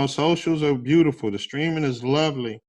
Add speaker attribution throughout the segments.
Speaker 1: socials are beautiful. The streaming is lovely.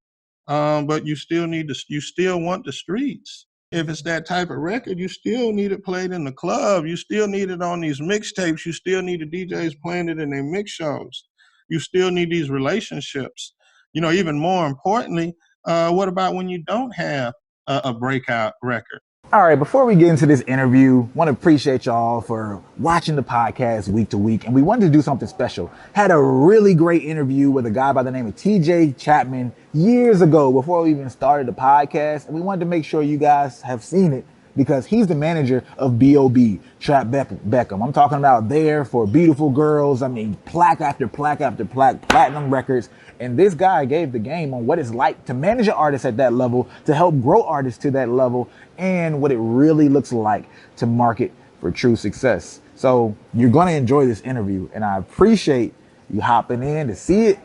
Speaker 1: But you still want the streets. If it's that type of record, you still need it played in the club. You still need it on these mixtapes. You still need the DJs playing it in their mix shows. You still need these relationships. Even more importantly, what about when you don't have a breakout record?
Speaker 2: All right, before we get into this interview, want to appreciate y'all for watching the podcast week to week. And we wanted to do something special. Had a really great interview with a guy by the name of TJ Chapman years ago before we even started the podcast. And we wanted to make sure you guys have seen it because he's the manager of B.O.B. Trap Beckham. I'm talking about There for Beautiful Girls. I mean, plaque after plaque after plaque, platinum records. And this guy gave the game on what it's like to manage an artist at that level, to help grow artists to that level, and what it really looks like to market for true success. So you're going to enjoy this interview, and I appreciate you hopping in to see it.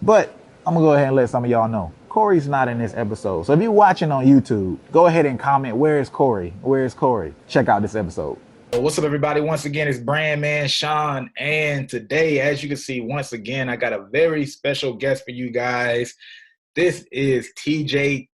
Speaker 2: But I'm going to go ahead and let some of y'all know. Corey's not in this episode. So if you're watching on YouTube, go ahead and comment, where is Corey? Where is Corey? Check out this episode.
Speaker 3: What's up, everybody? Once again, it's Brand Man Sean. And today, as you can see, once again, I got a very special guest for you guys. This is TJ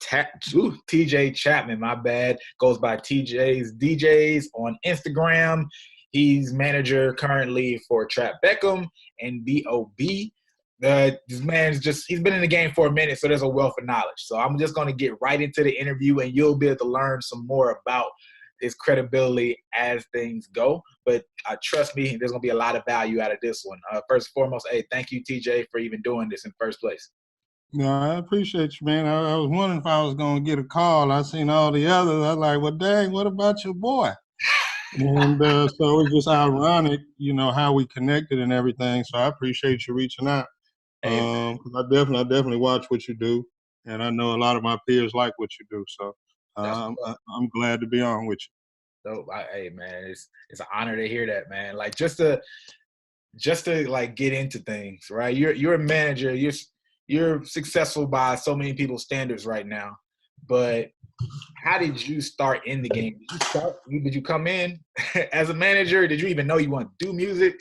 Speaker 3: Chapman, my bad. Goes by TJ's DJs on Instagram. He's manager currently for Trap Beckham and B.O.B. This man's he's been in the game for a minute, so there's a wealth of knowledge. So I'm just going to get right into the interview, and you'll be able to learn some more about his credibility as things go. But trust me, there's going to be a lot of value out of this one. First and foremost, hey, thank you, TJ, for even doing this in first place.
Speaker 1: No, I appreciate you, man. I was wondering if I was going to get a call. I seen all the others. I was like, well, dang, what about your boy? And so it's just ironic, how we connected and everything. So I appreciate you reaching out. I definitely watch what you do, and I know a lot of my peers like what you do. So I'm glad to be on with you.
Speaker 3: So, hey, man, it's an honor to hear that, man. Like just to like get into things, right? You're a manager. You're successful by so many people's standards right now, but how did you start in the game? Did you come in as a manager? Did you even know you want to do music?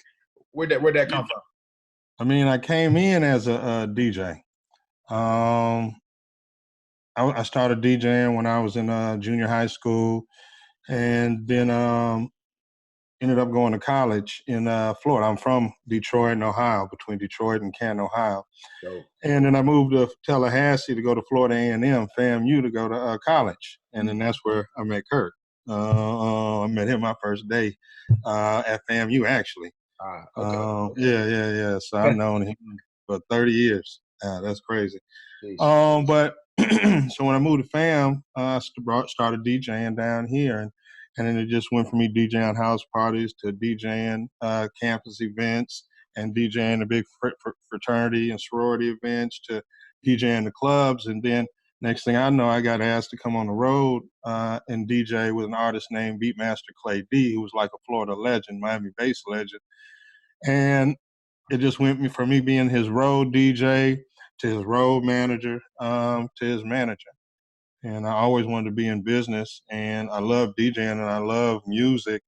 Speaker 3: Where'd that come from?
Speaker 1: I mean, I came in as a DJ. I started DJing when I was in junior high school, and then ended up going to college in Florida. I'm from Detroit and Ohio, between Detroit and Canton, Ohio.
Speaker 3: So,
Speaker 1: and then I moved to Tallahassee to go to Florida A&M, FAMU, to go to college. And then that's where I met Kurt. I met him my first day at FAMU, actually.
Speaker 3: Okay.
Speaker 1: Yeah. So I've known him for 30 years. That's crazy. But so when I moved to FAM, I started DJing down here, and then it just went from me DJing house parties to DJing campus events and DJing the big fraternity and sorority events to DJing the clubs. And then next thing I know, I got asked to come on the road and DJ with an artist named Beatmaster Clay D, who was like a Florida legend, Miami bass legend. And it just went from me being his road DJ to his road manager to his manager. And I always wanted to be in business, and I love DJing and I love music,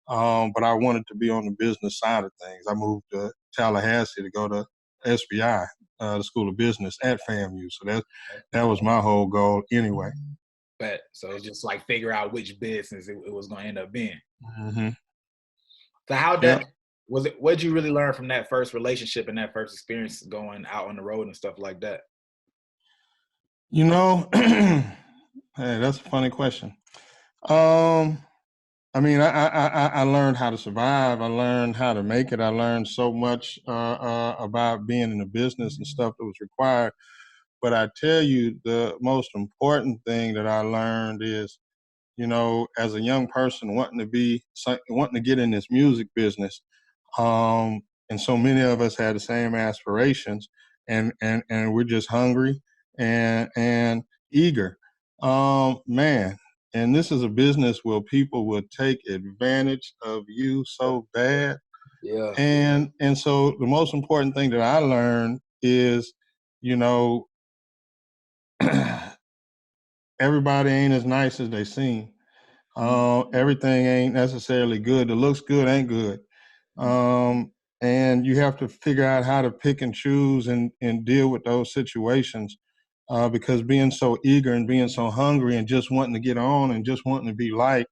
Speaker 1: but I wanted to be on the business side of things. I moved to Tallahassee to go to SBI, the School of Business at FAMU. So that was my whole goal anyway.
Speaker 3: But so it's just like figure out which business it was going to end up being.
Speaker 1: Mm-hmm.
Speaker 3: So how was it? What did you really learn from that first relationship and that first experience going out on the road and stuff like that?
Speaker 1: Hey, that's a funny question. I mean, I learned how to survive. I learned how to make it. I learned so much about being in the business and stuff that was required. But I tell you, the most important thing that I learned is, as a young person wanting to get in this music business, and so many of us had the same aspirations, and we're just hungry and eager, man. And this is a business where people will take advantage of you so bad.
Speaker 3: Yeah.
Speaker 1: And so the most important thing that I learned is, everybody ain't as nice as they seem. Everything ain't necessarily good. The looks good ain't good. and you have to figure out how to pick and choose and deal with those situations. Because being so eager and being so hungry and just wanting to get on and just wanting to be liked,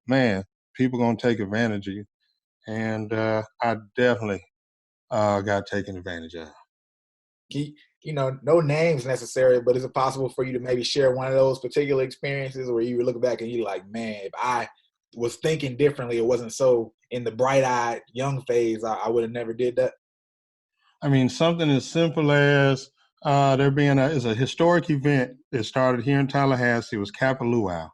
Speaker 1: man, people gonna take advantage of you. And I definitely got taken advantage of.
Speaker 3: You know, no names necessary, but is it possible for you to maybe share one of those particular experiences where you were looking back and you're like, man, if I was thinking differently, it wasn't so in the bright-eyed young phase, I would have never did that?
Speaker 1: I mean, something as simple as there being is a historic event that started here in Tallahassee. It was Kappa Luau.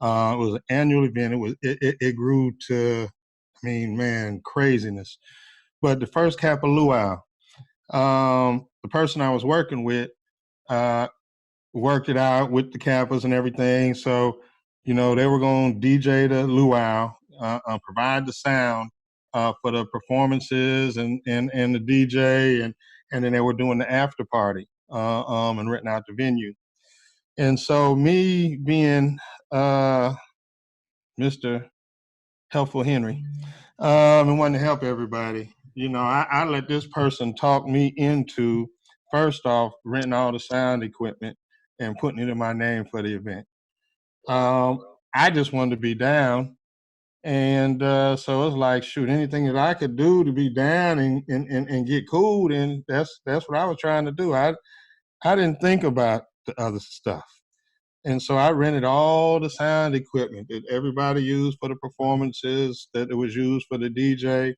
Speaker 1: It was an annual event. It grew to, I mean, man, craziness. But the first Kappa Luau, the person I was working with uh, worked it out with the Kappas and everything. So, you know, they were going to DJ the luau, provide the sound for the performances and the DJ, and then they were doing the after party and renting out the venue. And so, me being Mr. Helpful Henry, and wanting to help everybody, you know, I let this person talk me into, first off, renting all the sound equipment and putting it in my name for the event. I just wanted to be down. And so it's like, shoot, anything that I could do to be down and get cool, then that's what I was trying to do. I didn't think about the other stuff. And so I rented all the sound equipment that everybody used for the performances, that it was used for the DJ.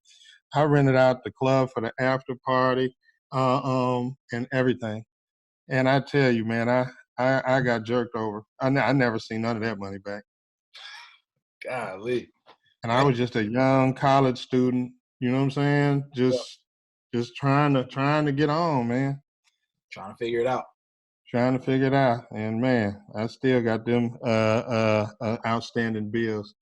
Speaker 1: I rented out the club for the after party, and everything. And I tell you, man, I got jerked over. I never seen none of that money back.
Speaker 3: Golly.
Speaker 1: And I was just a young college student, you know what I'm saying? Just trying to get on, man.
Speaker 3: Trying to figure it out.
Speaker 1: Trying to figure it out. And man, I still got them outstanding bills.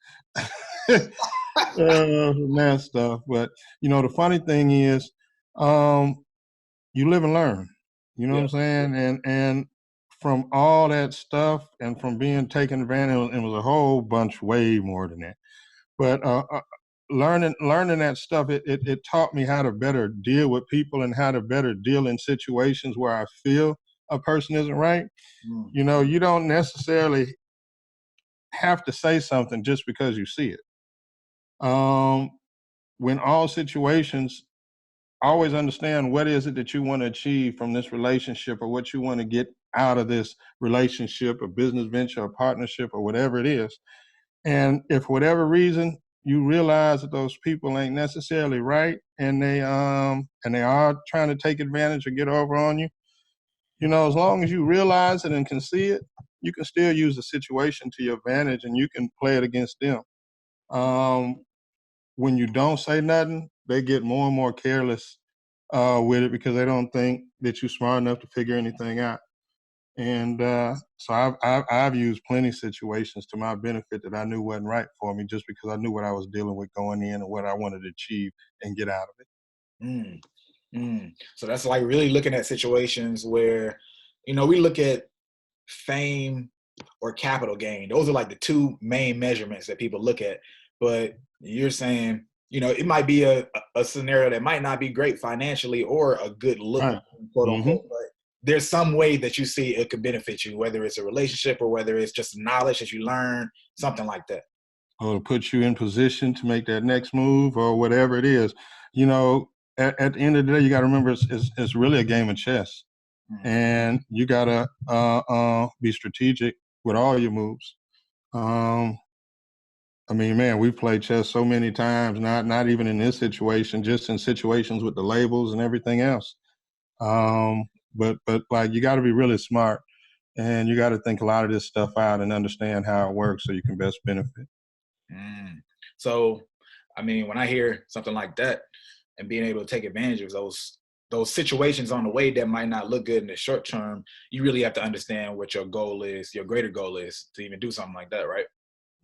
Speaker 1: That stuff. But you know, the funny thing is, you live and learn. You know what I'm saying? And from all that stuff and from being taken advantage, it was a whole bunch way more than that. But learning that stuff, it taught me how to better deal with people and how to better deal in situations where I feel a person isn't right. You know, you don't necessarily have to say something just because you see it. When all situations, always understand what is it that you want to achieve from this relationship or what you want to get out of this relationship or business venture or partnership or whatever it is. And if for whatever reason you realize that those people ain't necessarily right and they are trying to take advantage or get over on you, you know, as long as you realize it and can see it, you can still use the situation to your advantage and you can play it against them. When you don't say nothing, they get more and more careless with it because they don't think that you're smart enough to figure anything out. And so I've used plenty of situations to my benefit that I knew wasn't right for me just because I knew what I was dealing with going in and what I wanted to achieve and get out of it.
Speaker 3: So that's like really looking at situations where, you know, we look at fame or capital gain. Those are like the two main measurements that people look at. But you're saying, you know, it might be a scenario that might not be great financially or a good look,
Speaker 1: Right.
Speaker 3: quote unquote, but there's some way that you see it could benefit you, whether it's a relationship or whether it's just knowledge that you learn, something like that.
Speaker 1: Or to put you in position to make that next move or whatever it is. You know, at the end of the day, you got to remember it's really a game of chess. And you got to be strategic with all your moves. I mean, man, we've played chess so many times, not even in this situation, just in situations with the labels and everything else. But like you got to be really smart and you got to think a lot of this stuff out and understand how it works so you can best benefit.
Speaker 3: So, I mean, when I hear something like that and being able to take advantage of those situations on the way that might not look good in the short term, you really have to understand what your goal is, your greater goal is to even do something like that, right?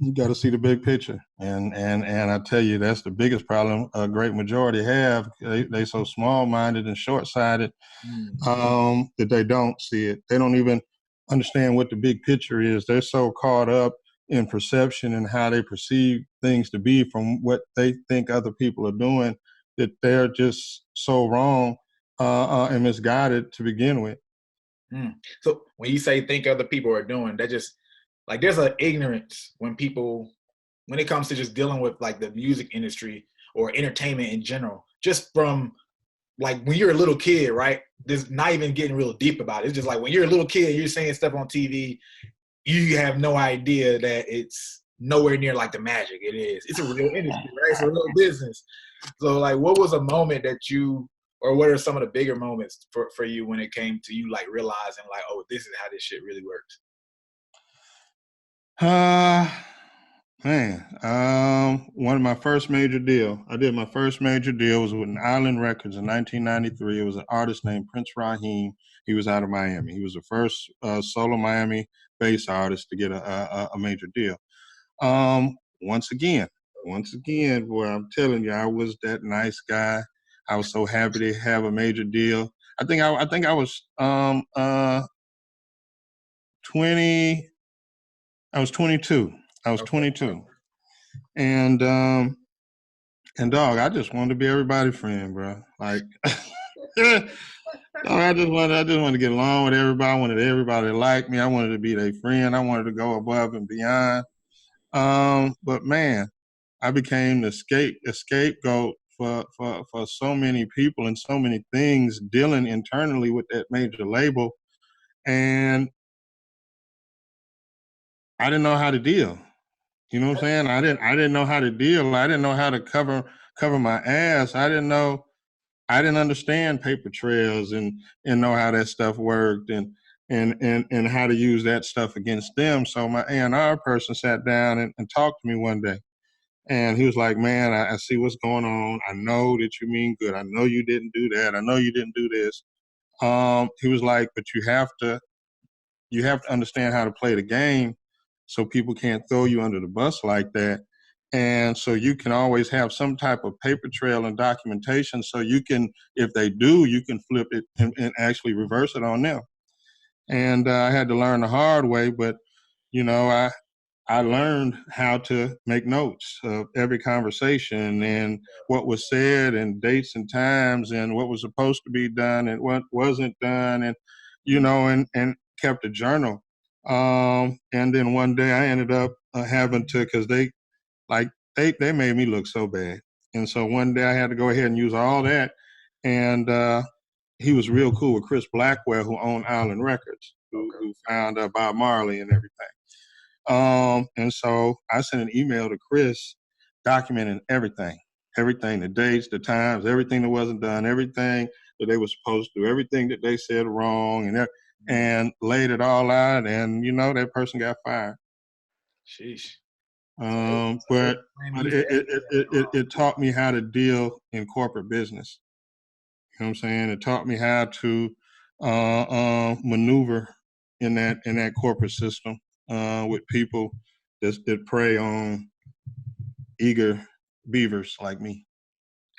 Speaker 1: You got to see the big picture, and I tell you that's the biggest problem a great majority have. They so small-minded and short-sighted that they don't see it. They don't even understand what the big picture is. They're so caught up in perception and how they perceive things to be from what they think other people are doing that they're just so wrong and misguided to begin with.
Speaker 3: So when you say think other people are doing, that just like there's an ignorance when it comes to just dealing with like the music industry or entertainment in general, just from like when you're a little kid, right? There's not even getting real deep about it. It's just like when you're a little kid, you're seeing stuff on TV, you have no idea that it's nowhere near like the magic it is. It's a real industry, right? It's a real business. So like, what was a moment that or what are some of the bigger moments for you when it came to you like realizing like, oh, this is how this shit really works?
Speaker 1: One of my first major deal. I did my first major deal was with NLN Records in 1993. It was an artist named Prince Raheem. He was out of Miami. He was the first solo Miami-based artist to get a major deal. Once again, where I'm telling you, I was that nice guy. I was so happy to have a major deal. I think I was 20. I was 22. And dog, I just wanted to be everybody's friend, bro. Like, I just wanted to get along with everybody. I wanted everybody to like me. I wanted to be their friend. I wanted to go above and beyond. But man, I became the scapegoat for so many people and so many things dealing internally with that major label, and I didn't know how to deal. You know what I'm saying? I didn't know how to deal. I didn't know how to cover my ass. I didn't understand paper trails and know how that stuff worked and how to use that stuff against them. So my A&R person sat down and talked to me one day. And he was like, man, I see what's going on. I know that you mean good. I know you didn't do that. I know you didn't do this. He was like, but you have to understand how to play the game so people can't throw you under the bus like that. And so you can always have some type of paper trail and documentation so you can, if they do, you can flip it and actually reverse it on them. And I had to learn the hard way, but, you know, I learned how to make notes of every conversation and what was said and dates and times and what was supposed to be done and what wasn't done and, you know, and kept a journal. And then one day I ended up having to, because they made me look so bad. And so one day I had to go ahead and use all that. And he was real cool with Chris Blackwell, who owned NLN Records, who found Bob Marley and everything. And so I sent an email to Chris documenting everything, the dates, the times, everything that wasn't done, everything that they were supposed to do, everything that they said wrong, and laid it all out. And, you know, that person got fired.
Speaker 3: Sheesh.
Speaker 1: But it taught me how to deal in corporate business. You know what I'm saying? It taught me how to maneuver in that corporate system with people that prey on eager beavers like me.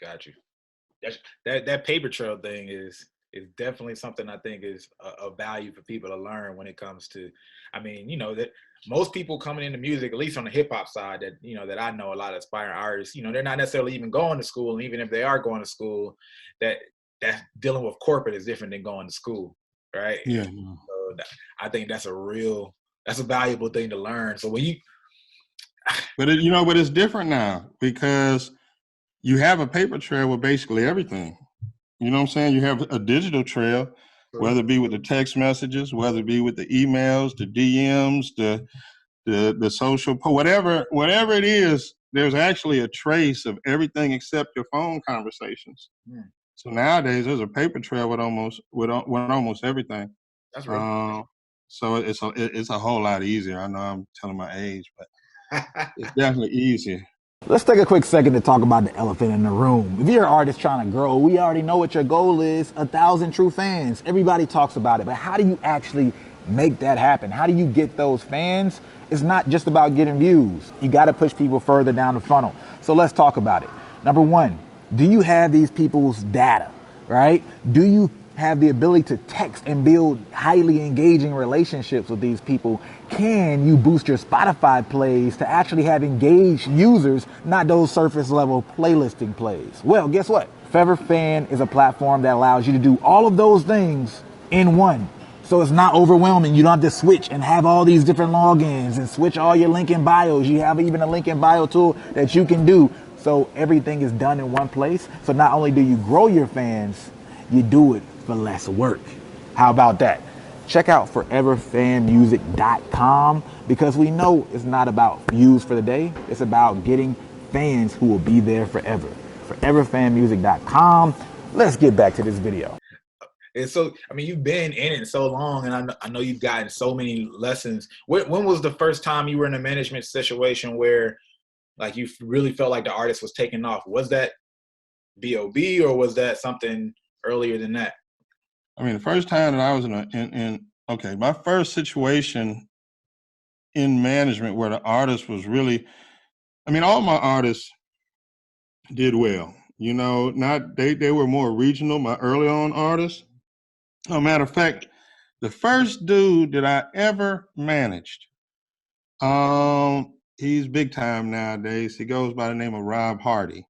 Speaker 3: Got you. That paper trail thing is definitely something I think is a value for people to learn when it comes to, I mean, you know, that most people coming into music, at least on the hip hop side, that, you know, that I know a lot of aspiring artists, you know, they're not necessarily even going to school. And even if they are going to school, that dealing with corporate is different than going to school. Right.
Speaker 1: Yeah.
Speaker 3: So I think that's a valuable thing to learn. So when you,
Speaker 1: but it's different now because you have a paper trail with basically everything. You know what I'm saying? You have a digital trail, whether it be with the text messages, whether it be with the emails, the DMs, the social, whatever it is, there's actually a trace of everything except your phone conversations. Yeah. So nowadays there's a paper trail with almost everything.
Speaker 3: That's right.
Speaker 1: So it's a whole lot easier. I know I'm telling my age, but it's definitely easier.
Speaker 2: Let's take a quick second to talk about the elephant in the room. If you're an artist trying to grow, we already know what your goal is, 1,000 true fans. Everybody talks about it, but how do you actually make that happen? How do you get those fans? It's not just about getting views. You got to push people further down the funnel. So let's talk about it. Number one, do you have these people's data, right? Do you have the ability to text and build highly engaging relationships with these people, can you boost your Spotify plays to actually have engaged users, not those surface level playlisting plays? Well, guess what? Fever Fan is a platform that allows you to do all of those things in one. So it's not overwhelming. You don't have to switch and have all these different logins and switch all your link in bios. You have even a link in bio tool that you can do. So everything is done in one place. So not only do you grow your fans, you do it for less work. How about that? Check out foreverfanmusic.com, because we know it's not about views for the day. It's about getting fans who will be there forever. Foreverfanmusic.com. Let's get back to this video.
Speaker 3: And so, I mean, you've been in it so long, and I know you've gotten so many lessons. When was the first time you were in a management situation where, like, you really felt like the artist was taking off? Was that B.O.B. or was that something earlier than that?
Speaker 1: I mean, the first time that I was my first situation in management where the artist was really, I mean, all my artists did well. You know, they were more regional, my early on artists. As a matter of fact, the first dude that I ever managed, he's big time nowadays. He goes by the name of Rob Hardy.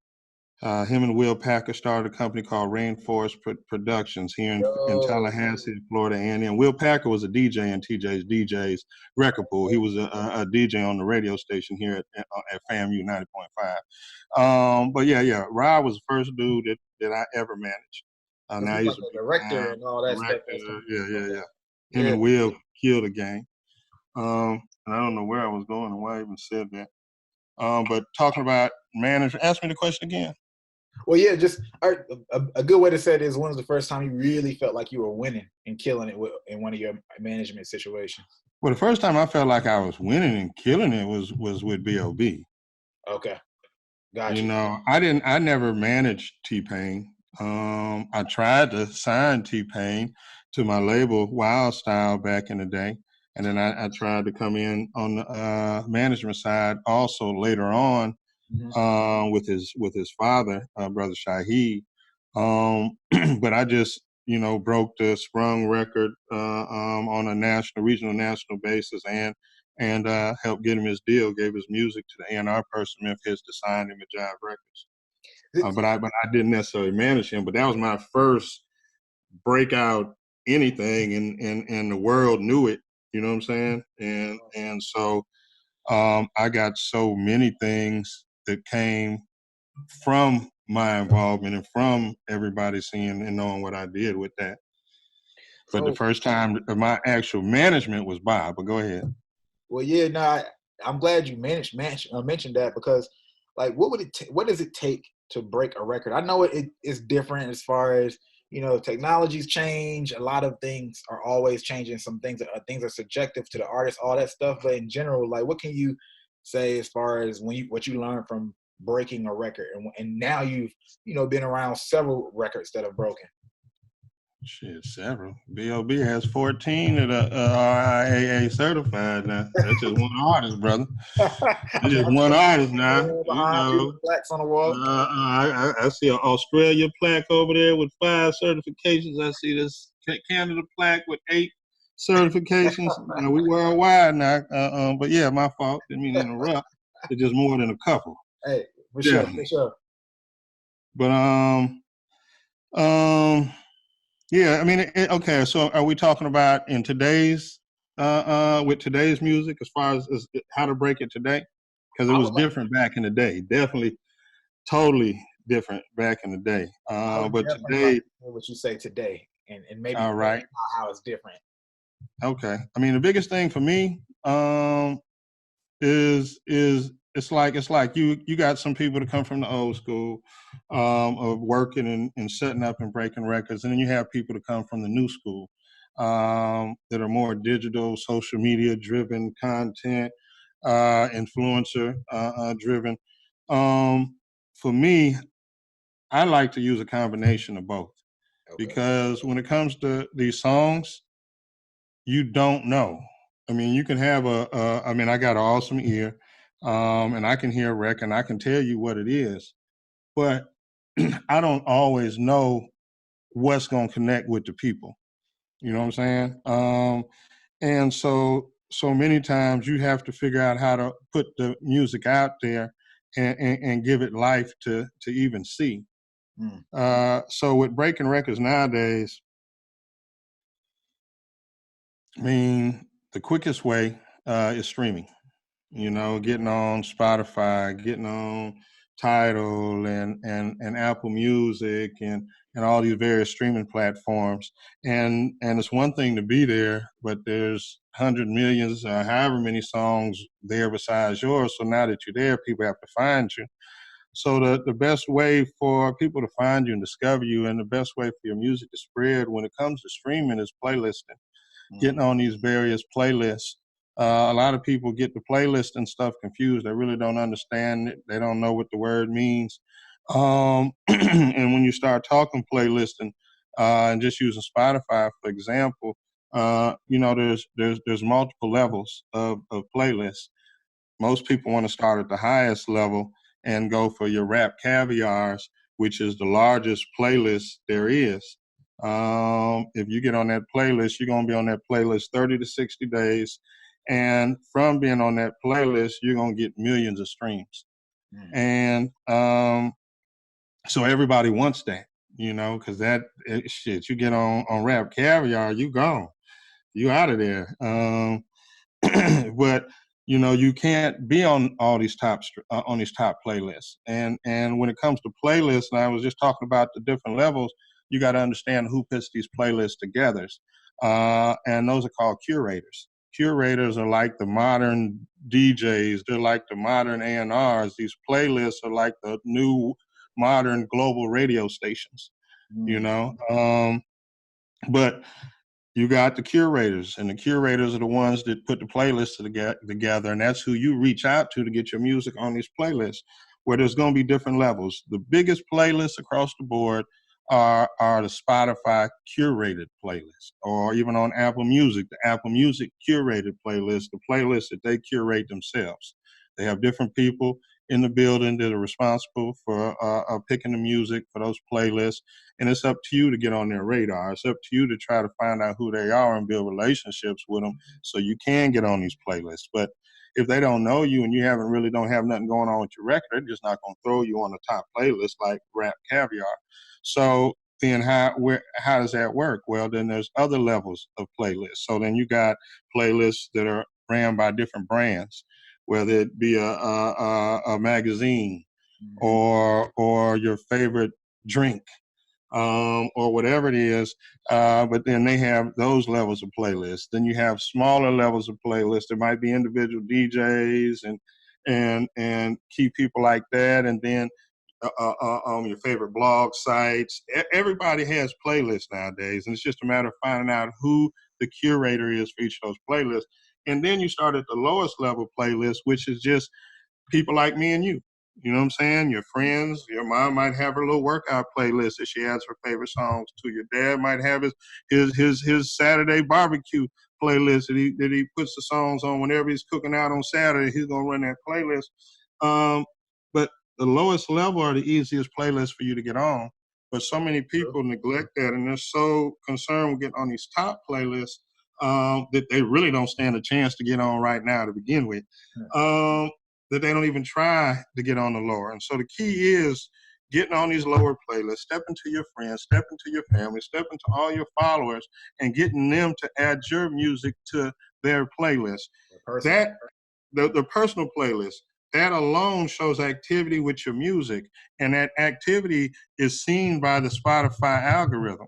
Speaker 1: Him and Will Packer started a company called Rainforest Productions here in Tallahassee, Florida. And Will Packer was a DJ in TJ's DJ's record pool. He was a DJ on the radio station here at FAMU 90.5. But yeah, Rob was the first dude that I ever managed.
Speaker 3: Now he's a director and all that stuff.
Speaker 1: Yeah. Him and Will killed the game. And I don't know where I was going and why I even said that. But talking about manager, ask me the question again.
Speaker 3: Well, yeah, just a good way to say it is, when was the first time you really felt like you were winning and killing it in one of your management situations?
Speaker 1: Well, the first time I felt like I was winning and killing it was with B.O.B.
Speaker 3: Okay, gotcha.
Speaker 1: You know, I never managed T-Pain. I tried to sign T-Pain to my label Wild Style back in the day. And then I tried to come in on the management side also later on, with his father, Brother Shaheed. But I just, broke the Sprung record on a regional national basis, and helped get him his deal, gave his music to the A&R person, Memphis, to sign him at Jive Records. But I didn't necessarily manage him. But that was my first breakout anything, and the world knew it. You know what I'm saying? And so I got so many things that came from my involvement and from everybody seeing and knowing what I did with that. But the first time of my actual management was Bob. But go ahead.
Speaker 3: Well, yeah, no, I'm glad you mentioned that, because, like, what does it take to break a record? I know it is different as far as, technologies change. A lot of things are always changing. Some things are subjective to the artist, all that stuff. But in general, like, what can you say as far as what you learned from breaking a record, and now you've been around several records that have broken?
Speaker 1: Shit, several. B.O.B. has 14 that are RIAA certified now. That's just one artist, brother. That's just one artist now.
Speaker 3: Plaques on the wall.
Speaker 1: I see an Australia plaque over there with 5 certifications. I see this Canada plaque with 8 certifications. We worldwide now. But yeah, my fault. Didn't mean to interrupt. It's just more than a couple.
Speaker 3: Hey, for sure.
Speaker 1: But yeah, I mean, okay. So, are we talking about in today's, with today's music, as far as how to break it today? Because it was different back in the day. Definitely, totally different back in the day. But today,
Speaker 3: what you say today, and maybe
Speaker 1: all right,
Speaker 3: how it's different.
Speaker 1: Okay. I mean, the biggest thing for me is it's like you got some people that come from the old school of working and setting up and breaking records, and then you have people that come from the new school that are more digital, social media driven, content influencer driven. For me, I like to use a combination of both, because when it comes to these songs, you don't know. I mean, you can have I mean, I got an awesome ear, and I can hear a record, and I can tell you what it is, but I don't always know what's going to connect with the people. You know what I'm saying? And so many times you have to figure out how to put the music out there and give it life to even see. So with breaking records nowadays, I mean, the quickest way is streaming. You know, getting on Spotify, getting on Tidal and Apple Music and all these various streaming platforms. And it's one thing to be there, but there's 100 millions, however many songs there besides yours. So now that you're there, people have to find you. So the best way for people to find you and discover you, and the best way for your music to spread when it comes to streaming, is playlisting. Getting on these various playlists. A lot of people get the playlist and stuff confused. They really don't understand it. They don't know what the word means. And when you start talking playlisting and just using Spotify, for example, you know, there's multiple levels of playlists. Most people want to start at the highest level and go for your rap caviars, which is the largest playlist there is. If you get on that playlist, you're going to be on that playlist 30 to 60 days. And from being on that playlist, you're going to get millions of streams. And so everybody wants that, you know, because shit, you get on rap caviar, you gone. You out of there. But you know, you can't be on all these top playlists. And when it comes to playlists, and I was just talking about the different levels, you got to understand who puts these playlists together. And those are called curators. Curators are like the modern DJs. They're like the modern A&Rs. These playlists are like the new modern global radio stations, you know. But you got the curators, and the curators are the ones that put the playlists together, and that's who you reach out to get your music on these playlists, where there's going to be different levels. The biggest playlists across the board are the Spotify curated playlist, or even on Apple Music, the Apple Music curated playlist, the playlist that they curate themselves. They have different people in the building that are responsible for picking the music for those playlists. And it's up to you to get on their radar. It's up to you to try to find out who they are and build relationships with them so you can get on these playlists. But if they don't know you and you don't have nothing going on with your record, they're just not going to throw you on the top playlist like Rap Caviar. So then how does that work? Well, then there's other levels of playlists. So then you got playlists that are ran by different brands, whether it be a magazine or your favorite drink, or whatever it is. But then they have those levels of playlists. Then you have smaller levels of playlists. There might be individual DJs and key people like that. And then your favorite blog sites. Everybody has playlists nowadays, and it's just a matter of finding out who the curator is for each of those playlists. And then you start at the lowest level playlist, which is just people like me and you. You know what I'm saying? Your friends, your mom might have her little workout playlist that she adds her favorite songs to. Your dad might have his Saturday barbecue playlist that he puts the songs on whenever he's cooking out on Saturday. He's gonna run that playlist. But the lowest level are the easiest playlists for you to get on. But so many people neglect that, and they're so concerned with getting on these top playlists that they really don't stand a chance to get on right now to begin with. That they don't even try to get on the lower. And so the key is getting on these lower playlists, step into your friends, step into your family, step into all your followers, and getting them to add your music to their playlist. The personal playlist, that alone shows activity with your music, and that activity is seen by the Spotify algorithm.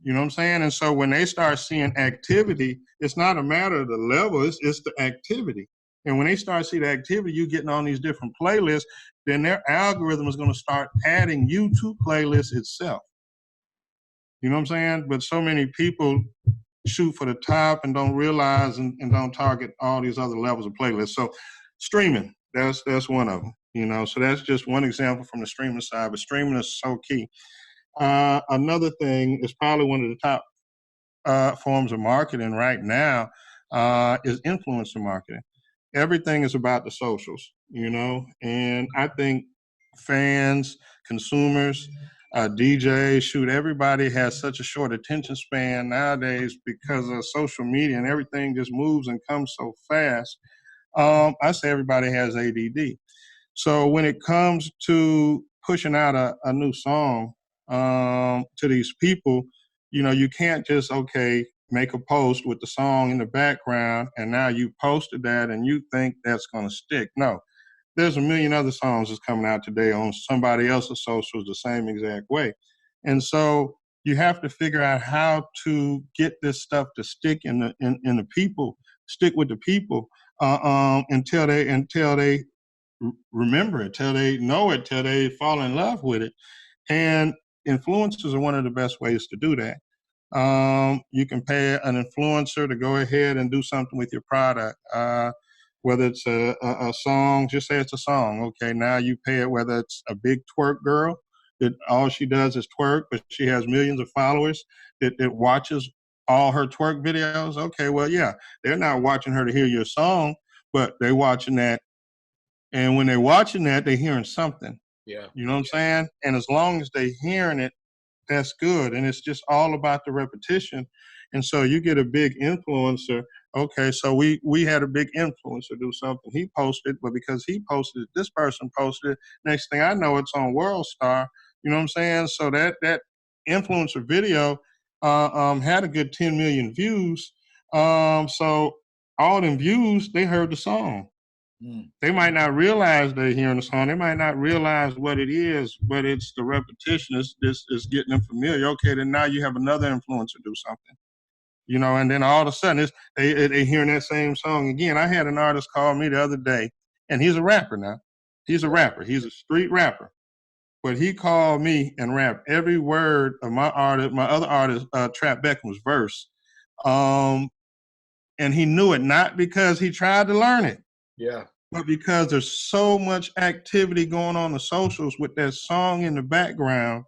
Speaker 1: You know what I'm saying? And so when they start seeing activity, it's not a matter of the level, it's the activity. And when they start seeing the activity, you getting on these different playlists, then their algorithm is going to start adding you to playlists itself. You know what I'm saying? But so many people shoot for the top and don't realize and don't target all these other levels of playlists. So streaming, that's one of them. You know, so that's just one example from the streaming side, but streaming is so key. Another thing is probably one of the top forms of marketing right now is influencer marketing. Everything is about the socials, you know, and I think fans, consumers, DJ, shoot, everybody has such a short attention span nowadays because of social media and everything just moves and comes so fast. I say everybody has ADD. So when it comes to pushing out a new song to these people, you know, you can't just, make a post with the song in the background and now you posted that and you think that's going to stick. No, there's a million other songs that's coming out today on somebody else's socials the same exact way. And so you have to figure out how to get this stuff to stick in the people, stick with the people until they remember it, till they know it, till they fall in love with it. And influencers are one of the best ways to do that. You can pay an influencer to go ahead and do something with your product. Whether it's a song, just say it's a song. Okay, now you pay it, whether it's a big twerk girl that all she does is twerk, but she has millions of followers that watches all her twerk videos. Okay, well, yeah, they're not watching her to hear your song, but they're watching that. And when they're watching that, they're hearing something.
Speaker 3: Yeah.
Speaker 1: You know what I'm saying? And as long as they're hearing it, that's good. And it's just all about the repetition. And so you get a big influencer. Okay, so we had a big influencer do something. He posted, but because he posted it, this person posted it. Next thing I know, it's on World Star. You know what I'm saying? So that influencer video had a good 10 million views. So all them views, they heard the song. They might not realize they're hearing the song. They might not realize what it is, but it's the repetition. It's getting them familiar. Okay, then now you have another influencer do something, you know, and then all of a sudden they hearing that same song again. I had an artist call me the other day, and he's a rapper now. He's a rapper. He's a street rapper. But he called me and rapped every word of my other artist, Trap Beckham's verse. And he knew it not because he tried to learn it.
Speaker 3: Yeah.
Speaker 1: But because there's so much activity going on the socials with that song in the background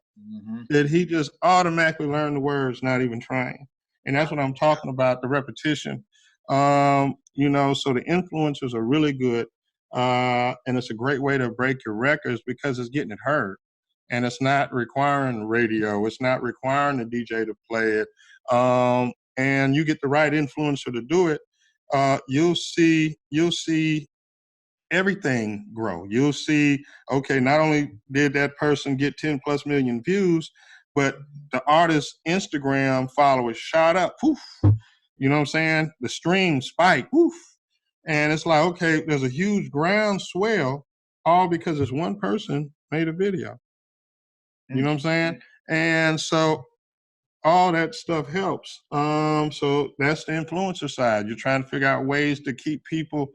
Speaker 1: that he just automatically learned the words, not even trying. And that's what I'm talking about, the repetition. You know, so the influencers are really good. And it's a great way to break your records because it's getting it heard. And it's not requiring radio. It's not requiring the DJ to play it. And you get the right influencer to do it. You'll see everything grow. You'll see, okay, not only did that person get 10 plus million views, but the artist's Instagram followers shot up. Poof. You know what I'm saying? The stream spiked. Poof. And it's like, okay, there's a huge groundswell, all because this one person made a video. You know what I'm saying? And so all that stuff helps. So that's the influencer side. You're trying to figure out ways to keep people,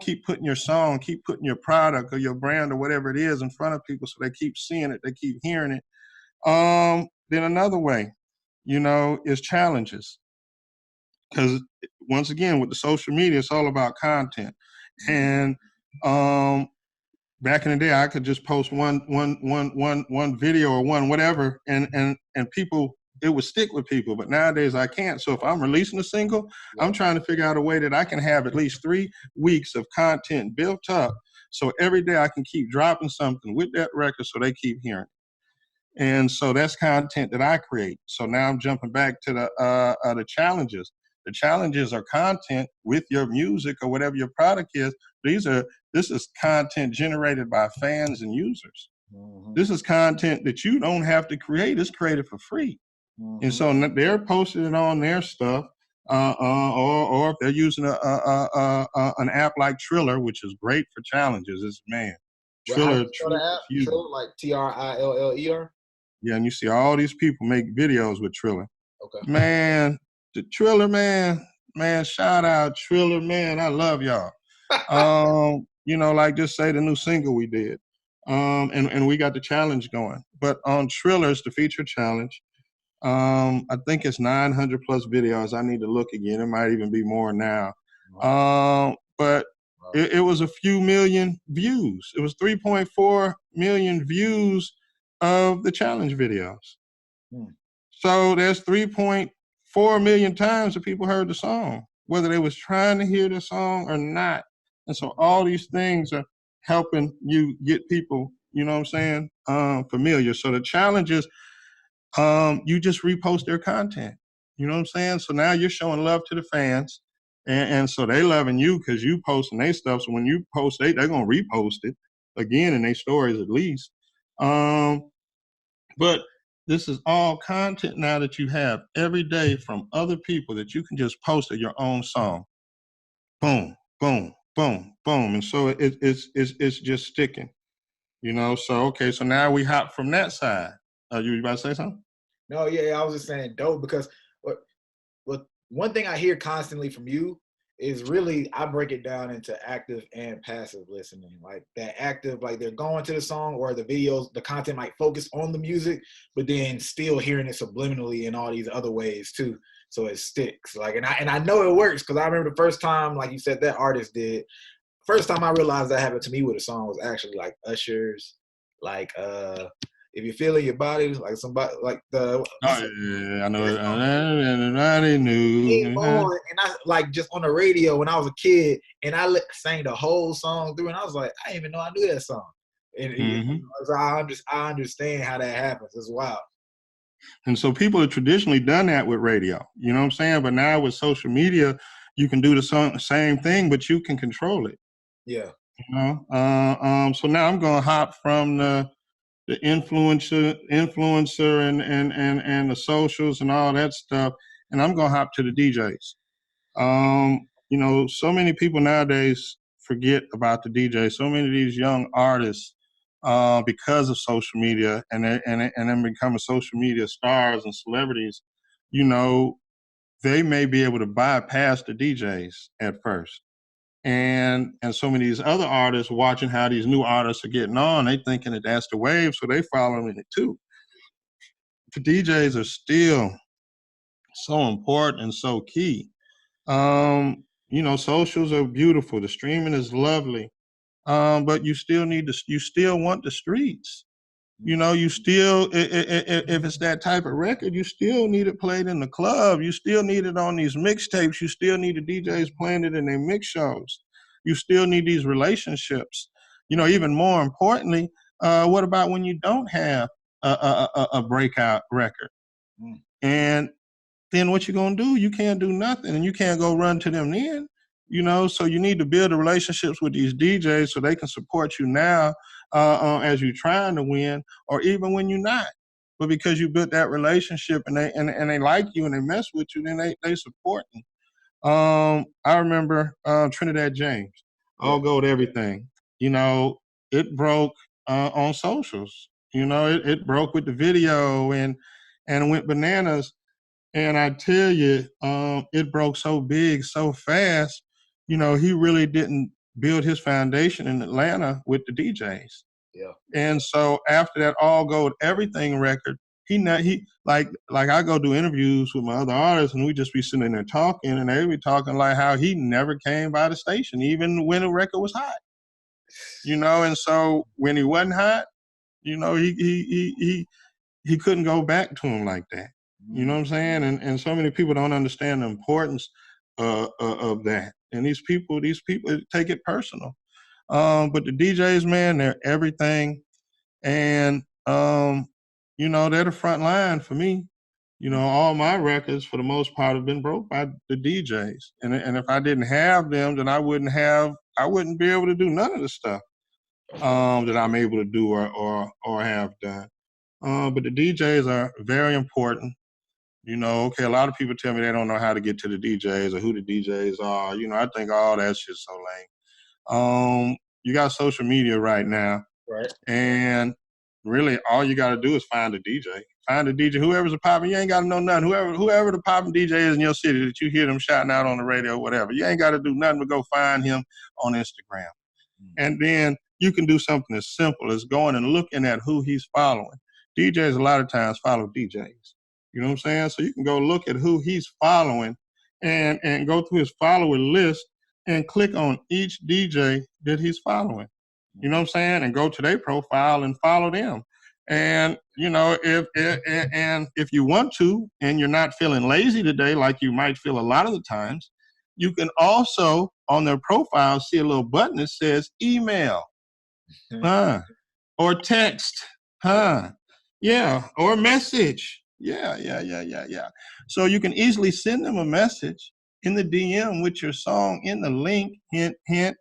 Speaker 1: keep putting your song, keep putting your product or your brand or whatever it is in front of people so they keep seeing it, they keep hearing it. Then another way, you know, is challenges. Because once again, with the social media, it's all about content. And back in the day, I could just post one video or one whatever, and people, it would stick with people. But nowadays, I can't. So if I'm releasing a single, I'm trying to figure out a way that I can have at least 3 weeks of content built up, so every day I can keep dropping something with that record, so they keep hearing it. And so that's content that I create. So now I'm jumping back to the challenges. The challenges are content with your music or whatever your product is. This is content generated by fans and users. This is content that you don't have to create. It's created for free. And so they're posting it on their stuff, or if they're using an app like Triller, which is great for challenges. It's Triller.
Speaker 3: Triller, like Triller.
Speaker 1: Yeah, and you see all these people make videos with Triller.
Speaker 3: Okay.
Speaker 1: Man, the Triller, man, shout out Triller, man. I love y'all. You know, like just say the new single we did. And we got the challenge going. But on Triller, it's the feature challenge. I think it's 900 plus videos. I need to look again. It might even be more now. But it was a few million views. It was 3.4 million views of the challenge videos. So there's 3.4 million times that people heard the song, whether they was trying to hear the song or not. And so all these things are helping you get people, you know what I'm saying, familiar. So the challenge is you just repost their content. You know what I'm saying? So now you're showing love to the fans. And so they loving you because you posting their stuff. So when you post, they're going to repost it again in their stories at least. But this is all content now that you have every day from other people that you can just post at your own song. Boom, boom, boom, boom. And so it's just sticking, you know? So, okay, so now we hop from that side. You about to say something?
Speaker 3: No, yeah, I was just saying dope because what one thing I hear constantly from you is really, I break it down into active and passive listening. Like that active, like they're going to the song or the videos, the content might focus on the music, but then still hearing it subliminally in all these other ways too. So it sticks. Like, and I know it works because I remember the first time, like you said, that artist did. First time I realized that happened to me with a song was actually like Usher's, like if you feel in your body, like somebody like the
Speaker 1: I know it. Everybody knew.
Speaker 3: came on and I like just on the radio when I was a kid and I sang the whole song through and I was like, I didn't even know I knew that song. And so I understand how that happens. It's wild.
Speaker 1: And so people have traditionally done that with radio, you know what I'm saying? But now with social media, you can do the same thing, but you can control it.
Speaker 3: Yeah.
Speaker 1: You know? So now I'm going to hop from the influencer and the socials and all that stuff, and I'm going to hop to the DJs. You know, so many people nowadays forget about the DJ. So many of these young artists, because of social media and then becoming social media stars and celebrities, you know, they may be able to bypass the DJs at first. And so many of these other artists watching how these new artists are getting on, they thinking that that's the wave, so they following it too. The DJs are still so important and so key. You know, socials are beautiful. The streaming is lovely. But you still want the streets. You know, you still, if it's that type of record, you still need it played in the club. You still need it on these mixtapes. You still need the DJs playing it in their mix shows. You still need these relationships. You know, even more importantly, what about when you don't have a breakout record? And then what you gonna do? You can't do nothing, and you can't go run to them then. You know, so you need to build the relationships with these DJs so they can support you now as you're trying to win, or even when you're not. But because you built that relationship and they like you and they mess with you, then they support you. I remember Trinidad James, All Gold Everything. You know, it broke on socials. You know, it broke with the video and went bananas. And I tell you, it broke so big, so fast. You know, he really didn't build his foundation in Atlanta with the DJs.
Speaker 3: Yeah.
Speaker 1: And so after that All Gold Everything record, he like I go do interviews with my other artists, and we just be sitting there talking, and they be talking like how he never came by the station, even when the record was hot. You know, and so when he wasn't hot, you know, he couldn't go back to him like that. You know what I'm saying? And so many people don't understand the importance of that. And these people take it personal. But the DJs, man, they're everything. And, you know, they're the front line for me. You know, all my records, for the most part, have been broke by the DJs. And if I didn't have them, then I wouldn't be able to do none of the stuff that I'm able to do or have done. But the DJs are very important. You know, okay, a lot of people tell me they don't know how to get to the DJs or who the DJs are. You know, I think all that shit's so lame. You got social media right now.
Speaker 3: Right.
Speaker 1: And really all you got to do is find a DJ. Find a DJ, whoever's a popping, you ain't got to know nothing. Whoever the popping DJ is in your city that you hear them shouting out on the radio or whatever, you ain't got to do nothing but go find him on Instagram. And then you can do something as simple as going and looking at who he's following. DJs a lot of times follow DJs. You know what I'm saying? So you can go look at who he's following and go through his follower list and click on each DJ that he's following. You know what I'm saying? And go to their profile and follow them. And, you know, if you want to, and you're not feeling lazy today, like you might feel a lot of the times, you can also on their profile see a little button that says email. or text, huh? Yeah, or message. Yeah. So you can easily send them a message in the DM with your song in the link, hint, hint,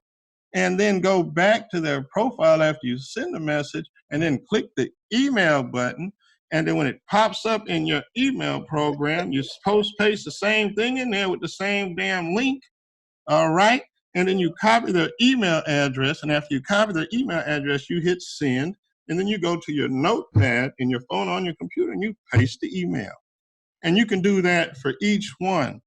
Speaker 1: and then go back to their profile after you send the message and then click the email button. And then when it pops up in your email program, you paste the same thing in there with the same damn link. All right. And then you copy their email address. And after you copy their email address, you hit send. And then you go to your notepad in your phone on your computer and you paste the email. And you can do that for each one.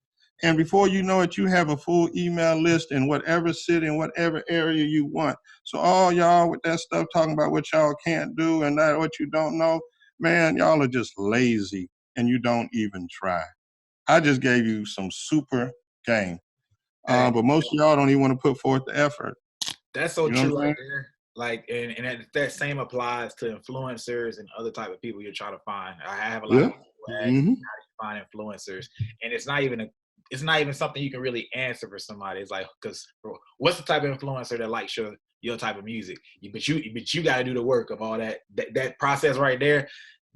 Speaker 1: And before you know it, you have a full email list in whatever city, in whatever area you want. So all y'all with that stuff talking about what y'all can't do and that what you don't know, man, y'all are just lazy and you don't even try. I just gave you some super game. But most of y'all don't even want to put forth the effort.
Speaker 3: That's so true right there. Like, and that same applies to influencers and other type of people you're trying to find. I have a lot of people ask how do you find influencers, and it's not even something you can really answer for somebody. It's like, because what's the type of influencer that likes your type of music? But you got to do the work of all that process right there.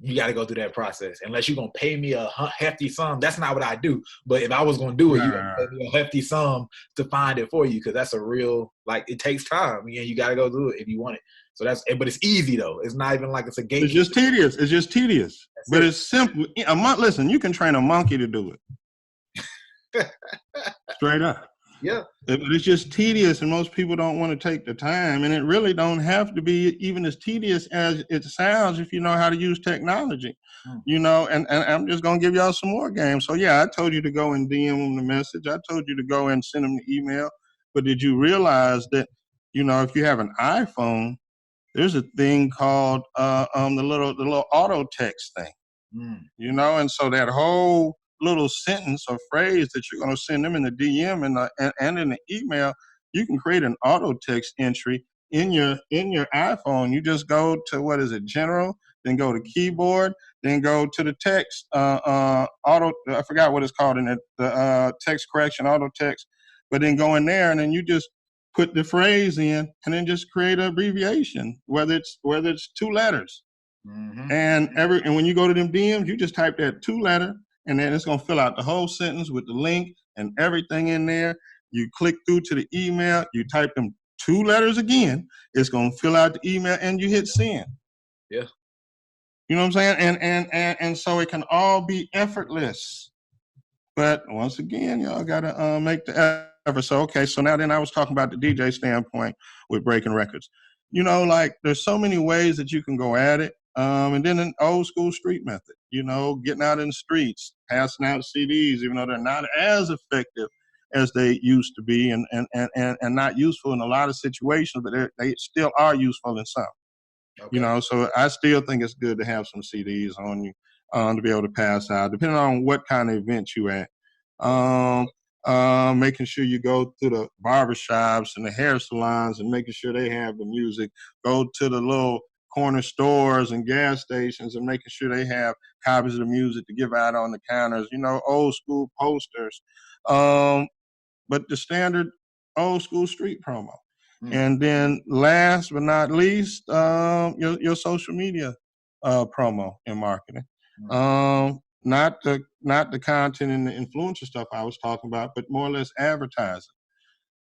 Speaker 3: You got to go through that process. Unless you're going to pay me a hefty sum. That's not what I do. But if I was going to do it, you got to pay me a hefty sum to find it for you, because that's a real, like, it takes time. And you got to go do it if you want it. So but it's easy, though. It's not even like it's a game.
Speaker 1: It's just tedious. But it's simple. Listen, you can train a monkey to do it. Straight up.
Speaker 3: Yeah.
Speaker 1: But it's just tedious, and most people don't want to take the time. And it really don't have to be even as tedious as it sounds if you know how to use technology. And I'm just going to give y'all some more games. So, yeah, I told you to go and DM them the message. I told you to go and send them the email. But did you realize that, if you have an iPhone, there's a thing called the little auto text thing, and so that whole little sentence or phrase that you're going to send them in the DM and in the email, you can create an auto text entry in your iPhone. You just go to general, then go to keyboard, then go to the text auto. I forgot what it's called in the text correction auto text, but then go in there and then you just put the phrase in and then just create an abbreviation, whether it's 2 letters. And when you go to them DMs, you just type that 2-letter, and then it's going to fill out the whole sentence with the link and everything in there. You click through to the email, you type them 2 letters again, it's going to fill out the email, and you hit send.
Speaker 3: Yeah.
Speaker 1: You know what I'm saying? And so it can all be effortless. But once again, y'all got to make the effort. So, okay, so now then I was talking about the DJ standpoint with breaking records. Like there's so many ways that you can go at it. And then an old school street method, getting out in the streets, passing out CDs, even though they're not as effective as they used to be and not useful in a lot of situations, but they still are useful in some. Okay. So I still think it's good to have some CDs on you to be able to pass out, depending on what kind of event you at. Making sure you go to the barbershops and the hair salons and making sure they have the music. Go to the little corner stores and gas stations and making sure they have copies of the music to give out on the counters. Old school posters. But the standard old school street promo. And then last but not least, your social media promo and marketing. Not the content and the influencer stuff I was talking about, but more or less advertising.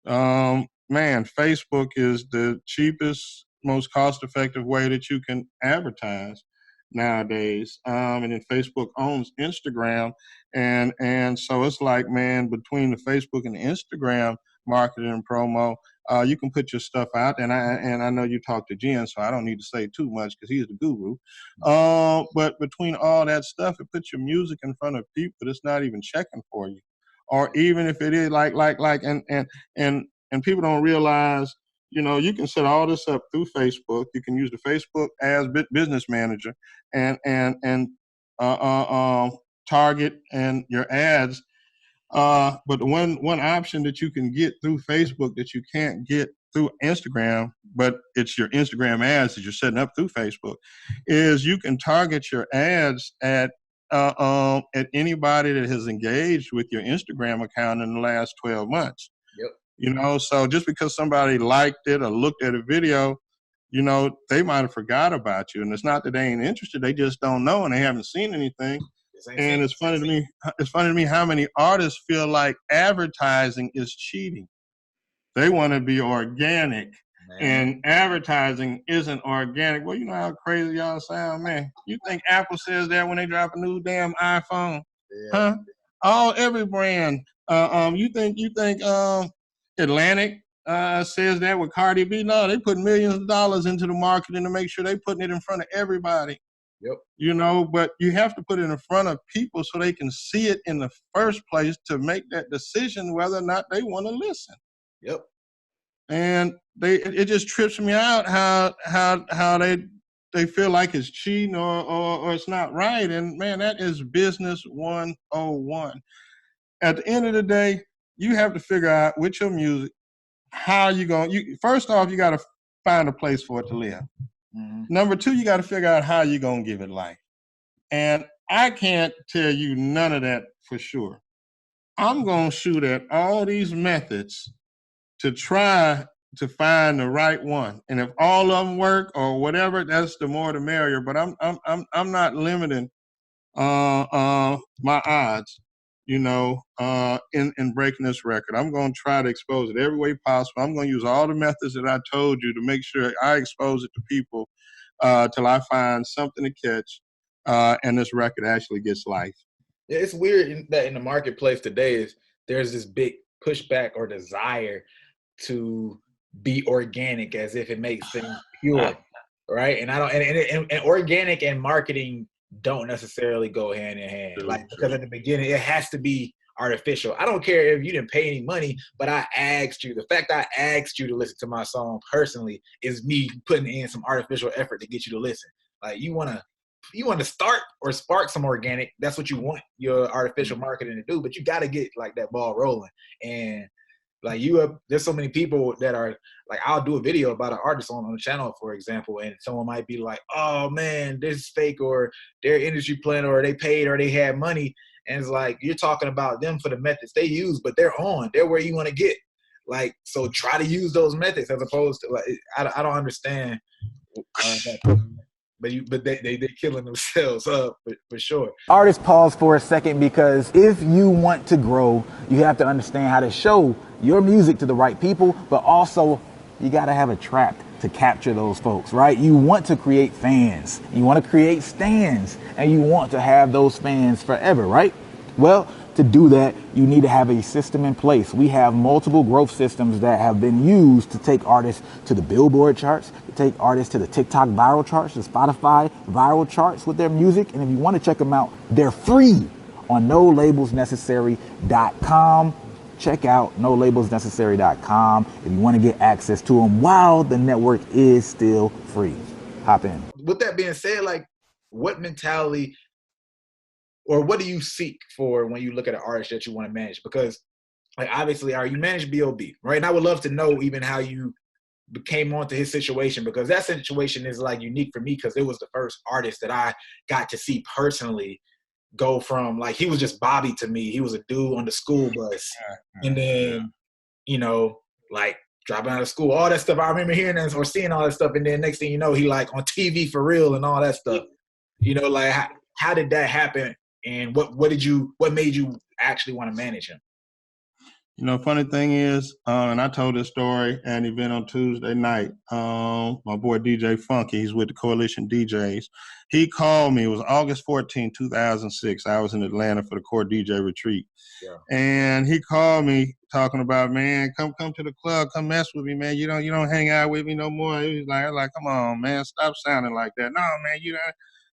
Speaker 1: Facebook is the cheapest, most cost-effective way that you can advertise nowadays. And then Facebook owns Instagram. And so it's like, man, between the Facebook and the Instagram marketing and promo, you can put your stuff out. And I know you talked to Jen, so I don't need to say too much because he's the guru. But between all that stuff, it puts your music in front of people that's not even checking for you. Or even if it is and people don't realize, you can set all this up through Facebook. You can use the Facebook as business manager and target and your ads. But the one option that you can get through Facebook that you can't get through Instagram, but it's your Instagram ads that you're setting up through Facebook, is you can target your ads at anybody that has engaged with your Instagram account in the last 12 months.
Speaker 3: Yep.
Speaker 1: So just because somebody liked it or looked at a video, you know, they might have forgot about you. And it's not that they ain't interested, they just don't know and they haven't seen anything. And it's funny to me how many artists feel like advertising is cheating. They want to be organic. Man. And advertising isn't organic. Well, you know how crazy y'all sound, man. You think Apple says that when they drop a new damn iPhone? Yeah. Huh? Every brand. You think Atlantic says that with Cardi B? No, they put millions of dollars into the marketing to make sure they putting it in front of everybody. Yep. You know, but you have to put it in front of people so they can see it in the first place to make that decision whether or not they want to listen. Yep. And it just trips me out how they feel like it's cheating or it's not right. And man, that is business 101. At the end of the day, you have to figure out with your music how first off, you got to find a place for it to live. Mm-hmm. Number two, you got to figure out how you're going to give it life. And I can't tell you none of that for sure. I'm going to shoot at all these methods to try to find the right one. And if all of them work or whatever, that's the more the merrier. But I'm not limiting my odds, you know, in breaking this record. I'm going to try to expose it every way possible. I'm going to use all the methods that I told you to make sure I expose it to people till I find something to catch and this record actually gets life.
Speaker 3: Yeah, it's weird that in the marketplace today there's this big pushback or desire to be organic as if it makes things pure, right? And I don't and organic and marketing don't necessarily go hand in hand. Because at the beginning it has to be artificial. I don't care if you didn't pay any money, but I asked you. The fact I asked you to listen to my song personally is me putting in some artificial effort to get you to listen. Like you want to start or spark some organic. That's what you want your artificial marketing to do, but you got to get like that ball rolling. And like there's so many people that are like, I'll do a video about an artist on the channel, for example, and someone might be like, oh man, this is fake, or their industry plan, or they paid, or they had money. And it's like, you're talking about them for the methods they use, but they're where you want to get. Like, so try to use those methods as opposed to like, I don't understand that. But they're killing themselves up for sure.
Speaker 2: Artists, pause for a second, because if you want to grow, you have to understand how to show your music to the right people, but also you got to have a track to capture those folks, right? You want to create fans, you want to create stands, and you want to have those fans forever, right? Well, to do that, you need to have a system in place. We have multiple growth systems that have been used to take artists to the Billboard charts, to take artists to the TikTok viral charts, the Spotify viral charts with their music. And if you want to check them out, they're free on NoLabelsNecessary.com. Check out NoLabelsNecessary.com if you want to get access to them while the network is still free. Hop in.
Speaker 3: With that being said, like, what mentality or what do you seek for when you look at an artist that you want to manage? Because, like, obviously, you manage B.O.B., right? And I would love to know even how you came onto his situation, because that situation is, like, unique for me, because it was the first artist that I got to see personally go from, like, he was just Bobby to me. He was a dude on the school bus. And then, you know, like, dropping out of school, all that stuff. I remember hearing that or seeing all that stuff. And then next thing you know, he, like, on TV for real and all that stuff. You know, like, how did that happen? And what made you actually want to manage him?
Speaker 1: You know, funny thing is, and I told this story at an event on Tuesday night. My boy DJ Funky, he's with the Coalition DJs. He called me. It was August 14, 2006. I was in Atlanta for the Core DJ retreat. Yeah. And he called me talking about, man, come to the club, come mess with me, man. You don't hang out with me no more. He was like, come on, man, stop sounding like that. No, man, you know.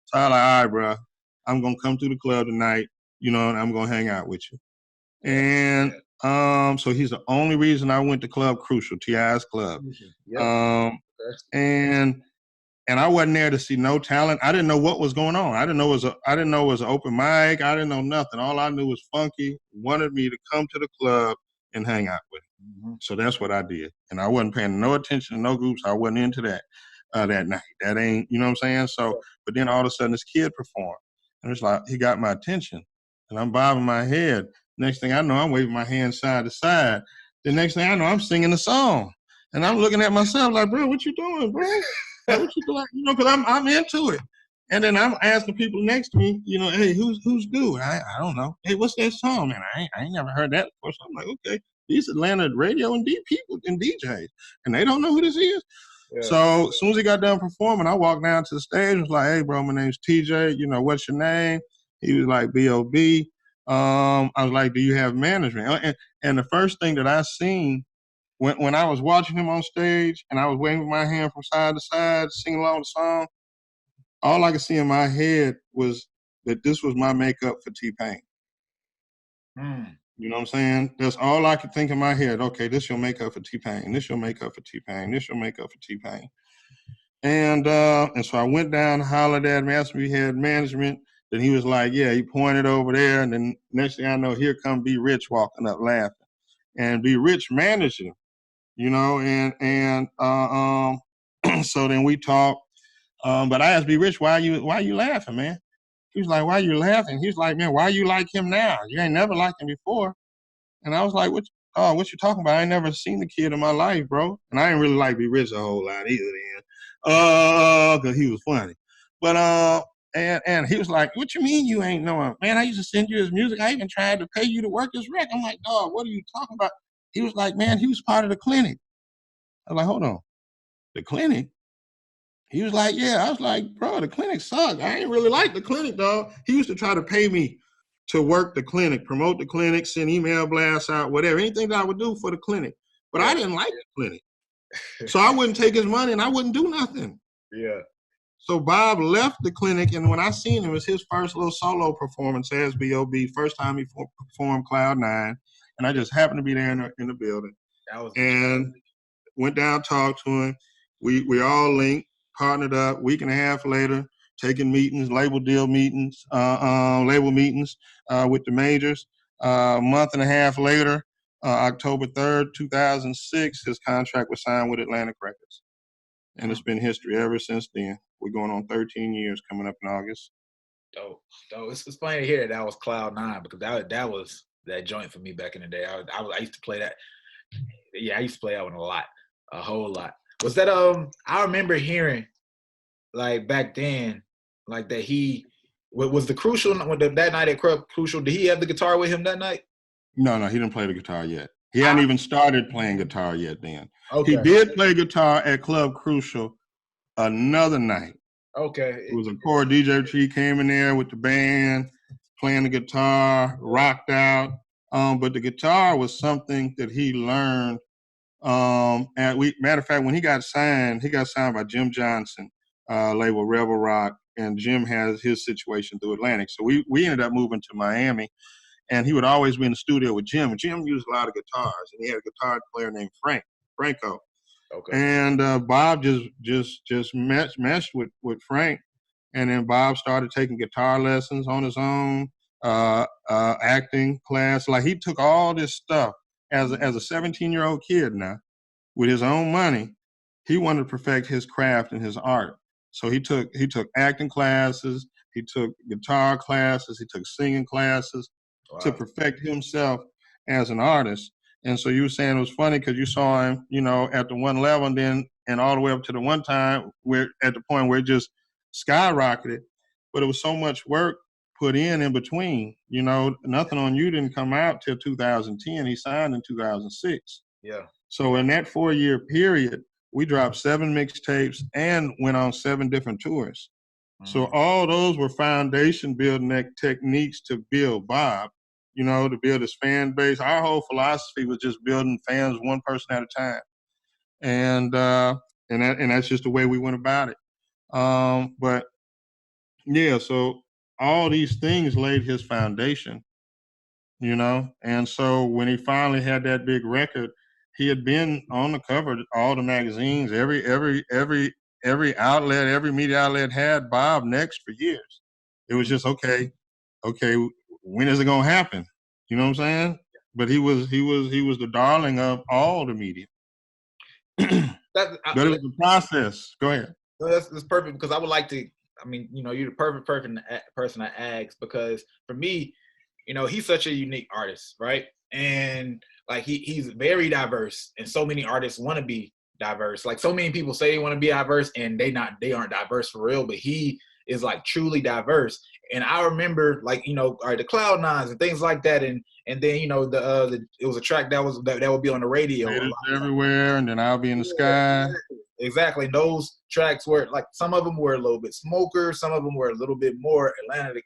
Speaker 1: So I was like, all right, bro. I'm going to come to the club tonight, you know, and I'm going to hang out with you. And so he's the only reason I went to Club Crucial, T.I.'s club. Yep. And I wasn't there to see no talent. I didn't know what was going on. I didn't know it was an open mic. I didn't know nothing. All I knew was Funky wanted me to come to the club and hang out with him. Mm-hmm. So that's what I did. And I wasn't paying no attention to no groups. I wasn't into that that night. That ain't, you know what I'm saying? So, but then all of a sudden this kid performed. And it's like, he got my attention, and I'm bobbing my head. Next thing I know, I'm waving my hand side to side. The next thing I know, I'm singing a song. And I'm looking at myself like, bro, what you doing, bro? Like, what you do? Like, because I'm into it. And then I'm asking people next to me, hey, who's due? I don't know. Hey, what's that song, man? I ain't never heard that before. So I'm like, okay, these Atlanta radio and people and DJs, and they don't know who this is. Yeah. So as soon as he got done performing, I walked down to the stage and was like, hey, bro, my name's TJ. What's your name? He was like, B.O.B. I was like, do you have management? And the first thing that I seen when I was watching him on stage and I was waving my hand from side to side, singing along the song, all I could see in my head was that this was my makeup for T-Pain. You know what I'm saying? That's all I could think in my head. Okay, this your makeup for T-Pain. This your makeup for T-Pain. This your makeup for T-Pain. And so I went down, hollered at him, asked if he had management. Then he was like, yeah, he pointed over there. And then next thing I know, here come B Rich walking up laughing. And B Rich managed him, and so then we talked. But I asked B Rich, why you laughing, man? He was like, why you laughing? He was like, man, why you like him now? You ain't never liked him before. And I was like, what you talking about? I ain't never seen the kid in my life, bro. And I ain't really like B Rich a whole lot either then. Cause he was funny. But and he was like, what you mean you ain't know him? Man, I used to send you his music. I even tried to pay you to work his rec. I'm like, dog, what are you talking about? He was like, man, he was part of the clinic. I was like, hold on. The clinic? He was like, yeah. I was like, bro, the clinic sucked. I ain't really like the clinic, dog. He used to try to pay me to work the clinic, promote the clinic, send email blasts out, whatever, anything that I would do for the clinic. But I didn't like the clinic. So I wouldn't take his money and I wouldn't do nothing.
Speaker 3: Yeah.
Speaker 1: So Bob left the clinic, and when I seen him, it was his first little solo performance as B.O.B., first time he performed Cloud9, and I just happened to be there in the building. And went down, talked to him. We all linked, partnered up. Week and a half later, taking meetings, label meetings with the majors. A month and a half later, October 3rd, 2006, his contract was signed with Atlantic Records. And it's been history ever since then. We're going on 13 years coming up in August.
Speaker 3: Dope. It's funny to hear that was Cloud9 because that was that joint for me back in the day. I used to play that. Yeah, I used to play that one a whole lot. Was that I remember hearing like back then, like that he was the Crucial that night at Crucial. Did he have the guitar with him that night?
Speaker 1: No, he didn't play the guitar yet. He hadn't even started playing guitar yet then.
Speaker 3: Okay.
Speaker 1: He did play guitar at Club Crucial another night.
Speaker 3: Okay.
Speaker 1: It was a core DJ tree came in there with the band, playing the guitar, rocked out. But the guitar was something that he learned. Matter of fact, when he got signed by Jim Johnson, label Rebel Rock, and Jim has his situation through Atlantic. So we ended up moving to Miami. And he would always be in the studio with Jim. Jim used a lot of guitars, and he had a guitar player named Franco. Okay. And Bob just meshed with Frank, and then Bob started taking guitar lessons on his own, acting class. Like he took all this stuff as a 17-year-old kid now, with his own money. He wanted to perfect his craft and his art. So he took acting classes, he took guitar classes, he took singing classes. Wow. To perfect himself as an artist. And so you were saying it was funny because you saw him, at the one level and all the way up to the one time where at the point where it just skyrocketed, but it was so much work put in between, nothing on You didn't come out till 2010. He signed in 2006. Yeah. So in that 4-year period, we dropped 7 mixtapes and went on 7 different tours. So all those were foundation building techniques to build Bob, to build his fan base. Our whole philosophy was just building fans one person at a time. And that's just the way we went about it. But yeah, so all these things laid his foundation, and so when he finally had that big record, he had been on the cover of all the magazines, every outlet, every media outlet had Bob next for years. It was just okay, when is it gonna happen? You know what I'm saying? But he was the darling of all the media. But it was the process. Go ahead.
Speaker 3: That's perfect because I would like to. I mean, you're the perfect person to ask because for me, he's such a unique artist, right? And like he's very diverse, and so many artists want to be diverse. Like so many people say they want to be diverse and they aren't diverse for real, but he is like truly diverse. And I remember like, you know, all right, the Cloud Nines and things like that. And then, you know, it was a track that would be on the radio.
Speaker 1: Haters everywhere, and then I'll be in the sky.
Speaker 3: Exactly. And those tracks were like, some of them were a little bit smoker, some of them were a little bit more Atlanta,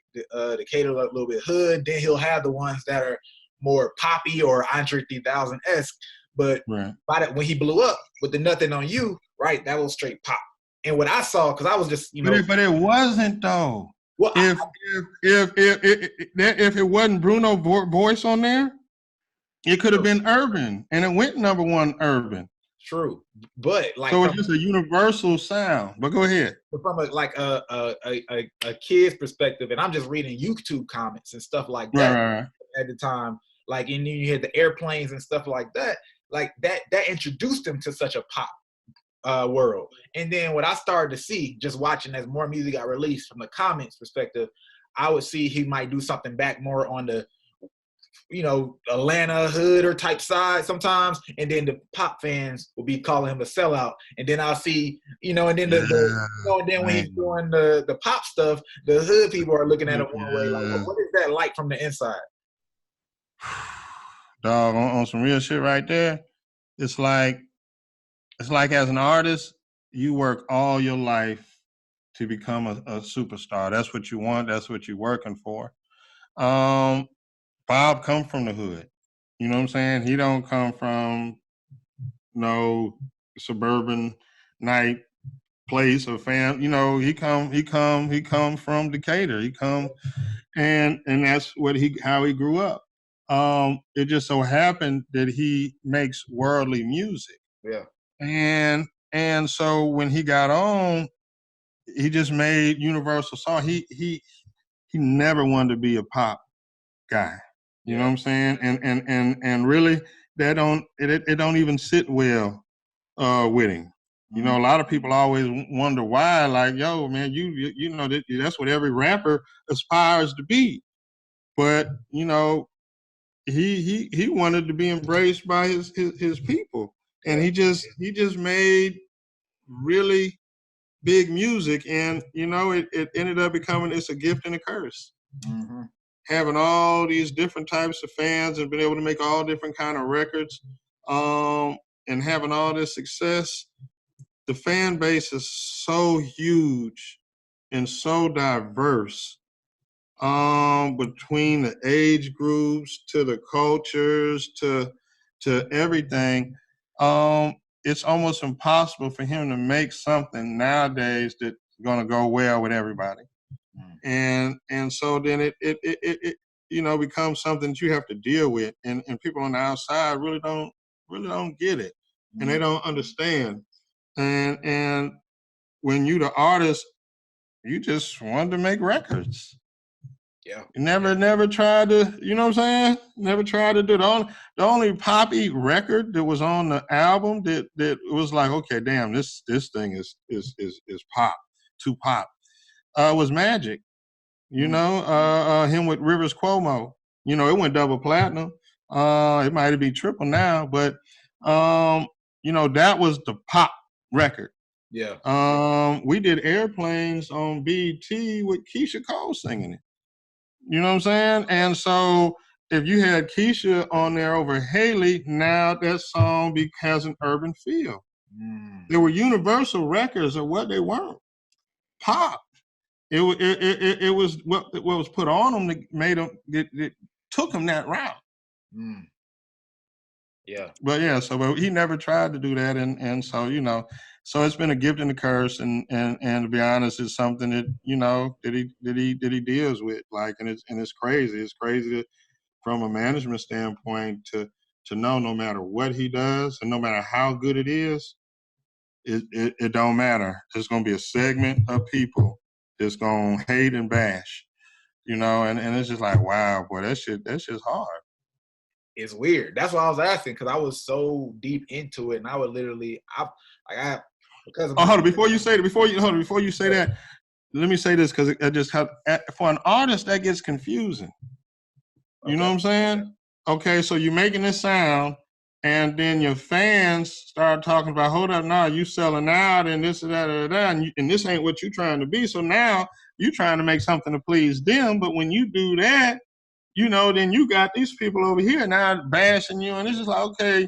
Speaker 3: Decatur, a little bit hood. Then he'll have the ones that are more poppy or Andre 3000-esque. But when he blew up with the Nothing on You, right, that was straight pop. And what I saw, because I was just, you know,
Speaker 1: but it wasn't though.
Speaker 3: Well,
Speaker 1: if it wasn't Bruno voice on there, it could have been urban, and it went #1 urban.
Speaker 3: True, but like
Speaker 1: so it's just a universal sound. But go ahead.
Speaker 3: From a kid's perspective, and I'm just reading YouTube comments and stuff like that at the time. Like, and then you hear the airplanes and stuff like that. Like that introduced him to such a pop world. And then what I started to see, just watching as more music got released from the comments perspective, I would see he might do something back more on the, you know, Atlanta hood or type side sometimes, and then the pop fans will be calling him a sellout. And then I'll see, you know, and then and then when he's doing the pop stuff, the hood people are looking at him one way, like, what is that like from the inside?
Speaker 1: Dog, on some real shit right there. It's like as an artist, you work all your life to become a superstar. That's what you want. That's what you're working for. Bob come from the hood. You know what I'm saying? He don't come from no suburban night place or fam. You know, he come from Decatur. He come and that's how he grew up. It just so happened that he makes worldly music.
Speaker 3: Yeah.
Speaker 1: And so when he got on, he just made universal song. He never wanted to be a pop guy. You know what I'm saying? And really it don't even sit well with him. You know, a lot of people always wonder why, like, yo, man, you know, that's what every rapper aspires to be. But, you know, he wanted to be embraced by his people. And he just made really big music, and you know, it ended up becoming, it's a gift and a curse.
Speaker 3: Mm-hmm.
Speaker 1: Having all these different types of fans and being able to make all different kind of records, and having all this success, the fan base is so huge and so diverse, between the age groups to the cultures to everything. It's almost impossible for him to make something nowadays that's going to go well with everybody. And so then it you know, becomes something that you have to deal with, and people on the outside really don't get it, and they don't understand. And when you the artist, you just wanted to make records.
Speaker 3: Yeah.
Speaker 1: You never tried to, you know what I'm saying? Never tried to do the only poppy record that was on the album that was like, okay, damn, this thing is pop, too pop. Was Magic. You know, him with Rivers Cuomo. You know, it went double platinum. It might be triple now, but you know, that was the pop record.
Speaker 3: Yeah.
Speaker 1: We did Airplanes on BT with Keisha Cole singing it. You know what I'm saying? And so if you had Keisha on there over Haley, now that song has an urban feel. They were universal records of what they weren't. Pop. It was what was put on them that made them, it took them that route.
Speaker 3: Yeah.
Speaker 1: But yeah, but he never tried to do that, and so, you know, so it's been a gift and a curse, and to be honest, it's something that, you know, that he deals with, like, and it's crazy. It's crazy from a management standpoint to know no matter what he does and no matter how good it is, it don't matter. There's gonna be a segment of people that's gonna hate and bash, you know, and it's just like, wow, boy, that's just hard.
Speaker 3: It's weird. That's why I was asking, because I was so deep into it, and I would literally, because of
Speaker 1: hold on, before you say that, let me say this, because it just for an artist that gets confusing. You know what I'm saying? Okay, so you're making this sound, And then your fans start talking about, hold up, now you selling out and this and that and that, and this ain't what you're trying to be. So now you're trying to make something to please them. But when you do that, then you got these people over here now bashing you. And it's just like, okay,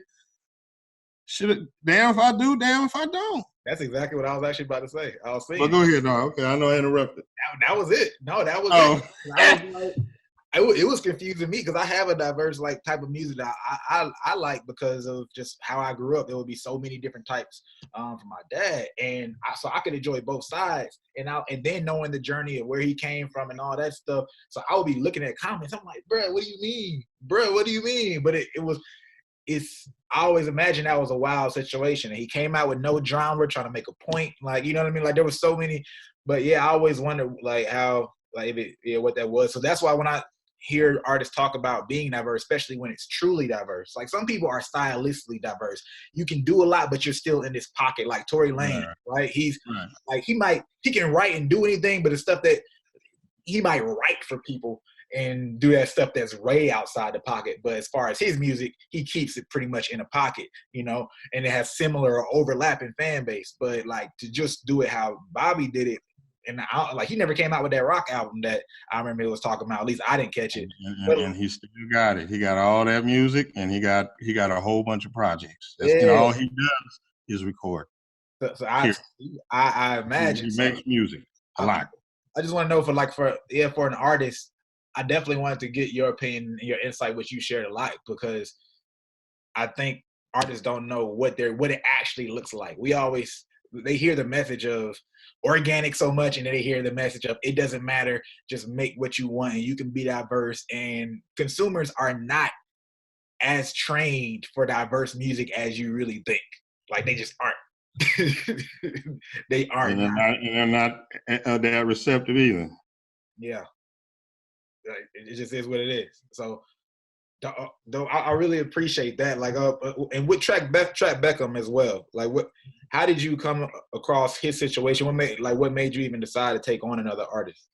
Speaker 1: damn if I do, damn if I don't.
Speaker 3: That's exactly what I was actually about to say. I was saying.
Speaker 1: Well, go ahead, no. Okay, I know I interrupted.
Speaker 3: That was it. No, that was it. I was like, it was confusing me because I have a diverse type of music that I like because of just how I grew up. There would be so many different types from my dad, and so I could enjoy both sides. And then knowing the journey of where he came from and all that stuff, so I would be looking at comments. I'm like, bro, what do you mean, bro? What do you mean? But I always imagined that was a wild situation. And he came out with no drama, trying to make a point. Like, you know what I mean? Like there was so many, but yeah, I always wondered like how, like what that was. So that's why when I hear artists talk about being diverse, especially when it's truly diverse, like some people are stylistically diverse. You can do a lot, but you're still in this pocket. Like Tory Lanez, right? He's like, he can write and do anything, but it's stuff that he might write for people and do that stuff that's way outside the pocket. But as far as his music, he keeps it pretty much in a pocket, and it has similar or overlapping fan base. But like to just do it how Bobby did it, and he never came out with that rock album that I remember he was talking about. At least I didn't catch it.
Speaker 1: And he still got it. He got all that music, and he got a whole bunch of projects. That's all he does is record.
Speaker 3: So I imagine
Speaker 1: he makes music a lot.
Speaker 3: I just want to know for an artist, I definitely wanted to get your opinion and your insight, which you shared a lot, because I think artists don't know what it actually looks like. They hear the message of organic so much, and then they hear the message of it doesn't matter, just make what you want and you can be diverse. And consumers are not as trained for diverse music as you really think. Like they just aren't. They aren't.
Speaker 1: And they're not that receptive either.
Speaker 3: Yeah. It just is what it is. So, though I really appreciate that. Like, and with Track Beckham as well. Like, how did you come across his situation? What made you even decide to take on another artist?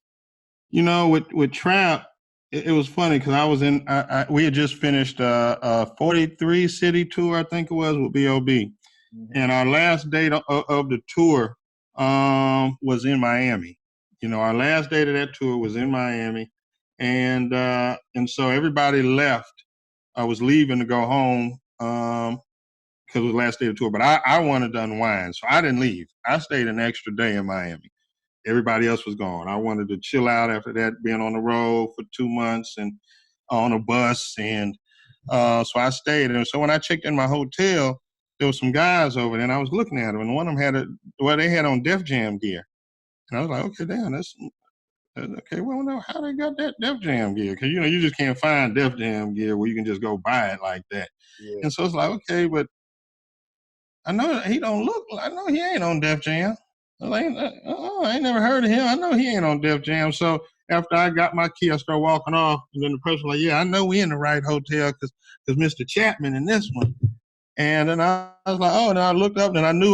Speaker 1: With Trap, it was funny because I was we had just finished a 43 city tour, I think it was, with B.O.B. Mm-hmm. And our last date of the tour was in Miami. Our last date of that tour was in Miami. And so everybody left. I was leaving to go home because it was the last day of the tour. But I wanted to unwind, so I didn't leave. I stayed an extra day in Miami. Everybody else was gone. I wanted to chill out after that, being on the road for 2 months and on a bus. And so I stayed. And so when I checked in my hotel, there were some guys over there, and I was looking at them. And one of them they had on Def Jam gear. And I was like, okay, damn, that's okay. Well, no, how they got that Def Jam gear? Because you just can't find Def Jam gear where you can just go buy it like that. Yeah. And so it's like, okay, but I know he don't look. I know he ain't on Def Jam. I ain't never heard of him. I know he ain't on Def Jam. So after I got my key, I started walking off, and then the person was like, yeah, I know we in the right hotel because Mr. Chapman in this one. And then I was like, oh, and I looked up, and I knew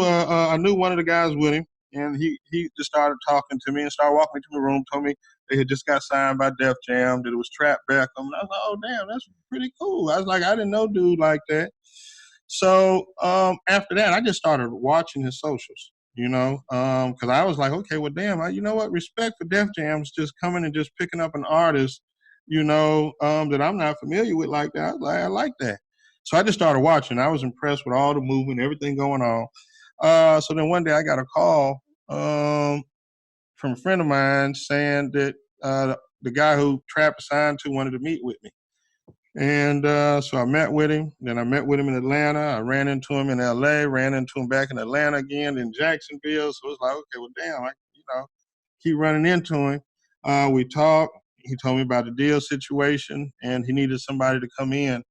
Speaker 1: one of the guys with him. And he just started talking to me and started walking me to my room, told me they had just got signed by Def Jam, that it was Trap Beckham. And I was like, oh, damn, that's pretty cool. I was like, I didn't know dude like that. So after that, I just started watching his socials, because I was like, okay, well, damn, you know what? Respect for Def Jam's just coming and just picking up an artist, that I'm not familiar with like that. I was like, I like that. So I just started watching. I was impressed with all the movement, everything going on. So then one day I got a call from a friend of mine saying that the guy who Trap signed to wanted to meet with me. And so I met with him. Then I met with him in Atlanta. I ran into him in L.A., ran into him back in Atlanta again, in Jacksonville. So it was like, okay, well, damn, I keep running into him. We talked. He told me about the deal situation, and he needed somebody to come in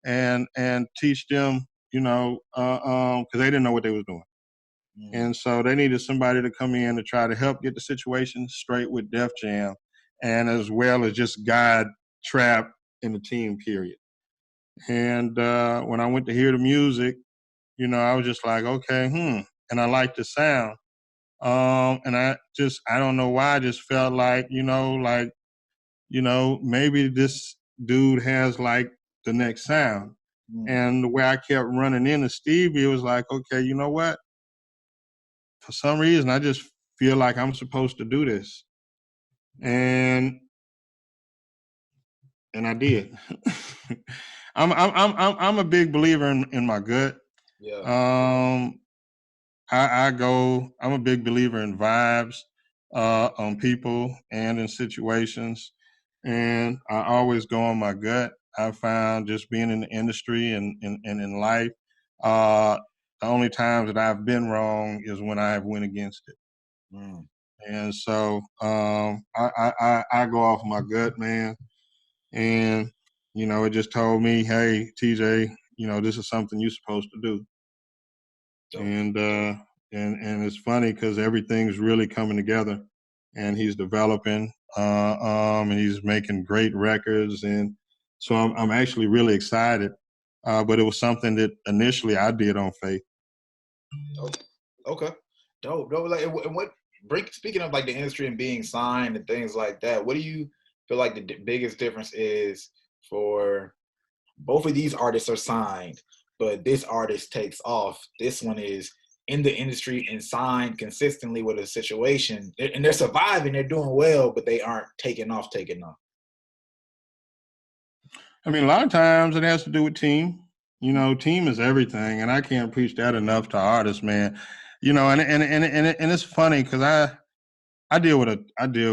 Speaker 1: and teach them, because they didn't know what they was doing. And so they needed somebody to come in to try to help get the situation straight with Def Jam, and as well as just guide Trap in the team, period. And when I went to hear the music, I was just like, okay, and I liked the sound. And I don't know why, I just felt like, maybe this dude has like the next sound. And the way I kept running into Stevie, it was like, okay, you know what? For some reason, I just feel like I'm supposed to do this. And I did. I'm a big believer in my gut.
Speaker 3: Yeah.
Speaker 1: I'm a big believer in vibes, on people and in situations. And I always go on my gut. I found just being in the industry and in life, the only times that I've been wrong is when I have went against it. And so I go off my gut, man. And, it just told me, hey, TJ, this is something you're supposed to do. And it's funny because everything's really coming together, and he's developing, and he's making great records, and so I'm actually really excited. But it was something that initially I did on faith.
Speaker 3: Okay, dope. Like, speaking of like the industry and being signed and things like that, what do you feel like the biggest difference is for both of these artists are signed, but this artist takes off. This one is in the industry and signed consistently with a situation, and they're surviving, they're doing well, but they aren't taking off.
Speaker 1: I mean, a lot of times it has to do with team. Team is everything, and I can't preach that enough to artists, man. And it's funny because I deal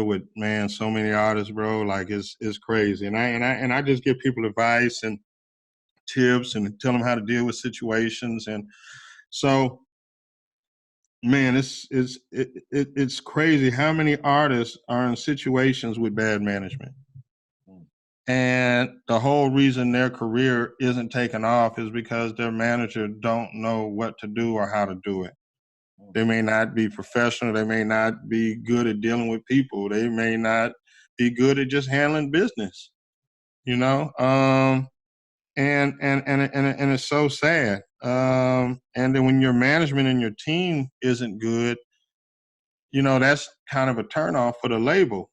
Speaker 1: with man so many artists, bro. Like it's crazy, and I just give people advice and tips and tell them how to deal with situations. And so, man, it's crazy how many artists are in situations with bad management. And the whole reason their career isn't taking off is because their manager don't know what to do or how to do it. They may not be professional. They may not be good at dealing with people. They may not be good at just handling business, and it's so sad. And then when your management and your team isn't good, that's kind of a turnoff for the label.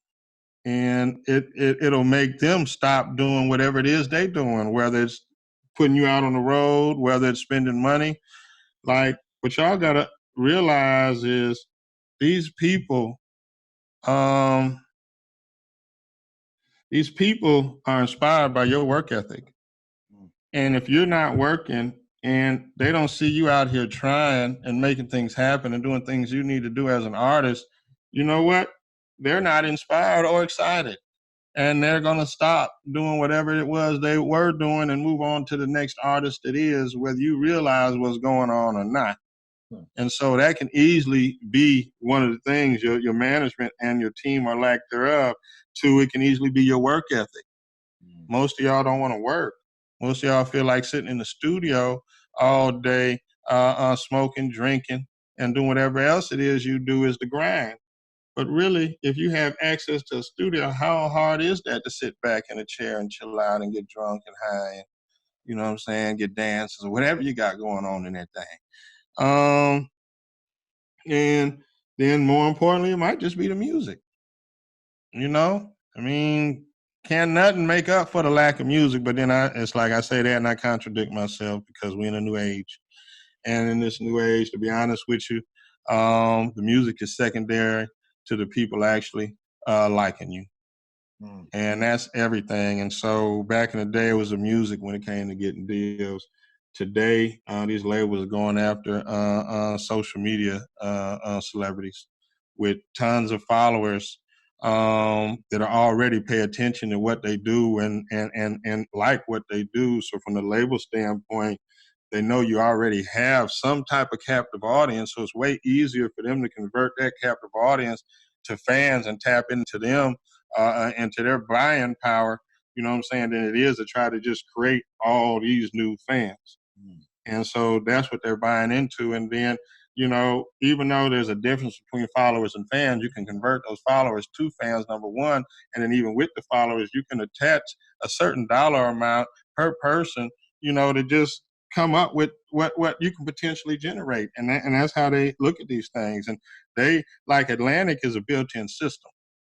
Speaker 1: And it'll make them stop doing whatever it is they're doing, whether it's putting you out on the road, whether it's spending money. Like, what y'all gotta realize is these people, um, are inspired by your work ethic. And if you're not working and they don't see you out here trying and making things happen and doing things you need to do as an artist, you know what? They're not inspired or excited. And they're going to stop doing whatever it was they were doing and move on to the next artist it is, whether you realize what's going on or not. And so that can easily be one of the things your management and your team or lack thereof. Two, it can easily be your work ethic. Most of y'all don't want to work. Most of y'all feel like sitting in the studio all day, smoking, drinking, and doing whatever else it is you do is the grind. But really, if you have access to a studio, how hard is that to sit back in a chair and chill out and get drunk and high and, you know what I'm saying, get dances or whatever you got going on in that thing. And then more importantly, it might just be the music. I mean, can nothing make up for the lack of music, but then it's like I say that and I contradict myself because we're in a new age. And in this new age, to be honest with you, the music is secondary to the people actually liking you. And that's everything. And so back in the day, it was the music when it came to getting deals. Today, these labels are going after social media celebrities with tons of followers that are already pay attention to what they do and like what they do. So from the label standpoint, they know you already have some type of captive audience. So it's way easier for them to convert that captive audience to fans and tap into them and to their buying power, you know what I'm saying, than it is to try to just create all these new fans. And so that's what they're buying into. And then, even though there's a difference between followers and fans, you can convert those followers to fans, number one. And then even with the followers, you can attach a certain dollar amount per person, to just come up with what you can potentially generate. And that's how they look at these things. And they, like Atlantic is a built-in system,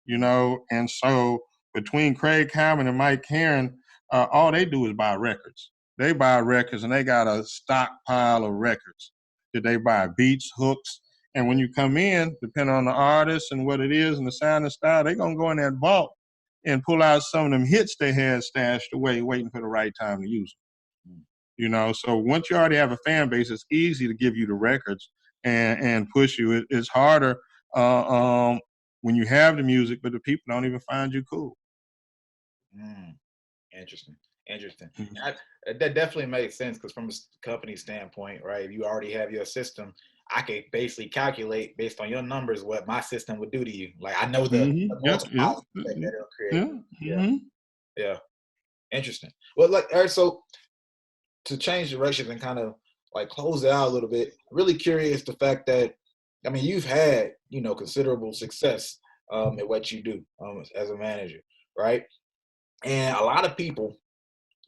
Speaker 1: and so between Craig Common and Mike Herron, all they do is buy records. they buy records and they got a stockpile of records that they buy, beats, hooks. And when you come in, depending on the artist and what it is and the sound and style, they're going to go in that vault and pull out some of them hits they had stashed away, waiting for the right time to use them. You know, so once you already have a fan base, it's easy to give you the records and push you. It's harder when you have the music, but the people don't even find you cool.
Speaker 3: Interesting. That definitely makes sense, because from a company standpoint, right, if you already have your system, I could basically calculate based on your numbers what my system would do to you. Like, I know the multipliers that it'll create. Yeah. Interesting. Well, like, all right, so to change directions and kind of like close it out a little bit, really curious the fact that, I mean, you've had, you know, considerable success at what you do as a manager, right? And a lot of people,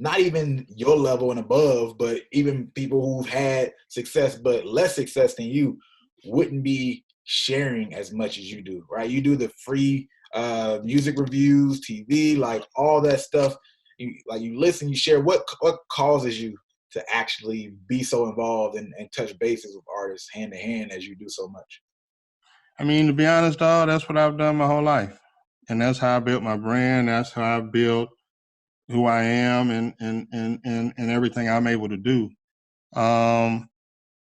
Speaker 3: not even your level and above, but even people who've had success but less success than you, wouldn't be sharing as much as you do, right? You do the free music reviews, TV, like all that stuff. You listen, you share. What causes you to actually be so involved and touch bases with artists hand to hand as you do so much?
Speaker 1: I mean, to be honest, dog, that's what I've done my whole life. And that's how I built my brand. That's how I built who I am and everything I'm able to do.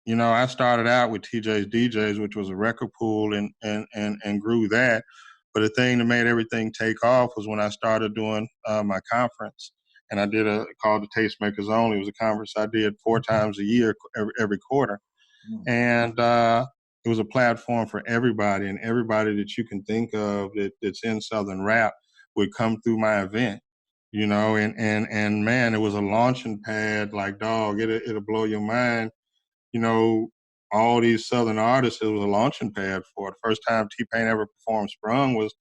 Speaker 1: You know, I started out with TJ's DJs, which was a record pool, and grew that. But the thing that made everything take off was when I started doing my conference, and I did called the Tastemakers Only. It was a conference I did 4 times a year, every quarter, and it was a platform for everybody, and everybody that you can think of that's in Southern rap would come through my event. You know, and man, it was a launching pad. Like, dog, it'll blow your mind. You know, all these Southern artists, it was a launching pad for. The first time T-Pain ever performed Sprung was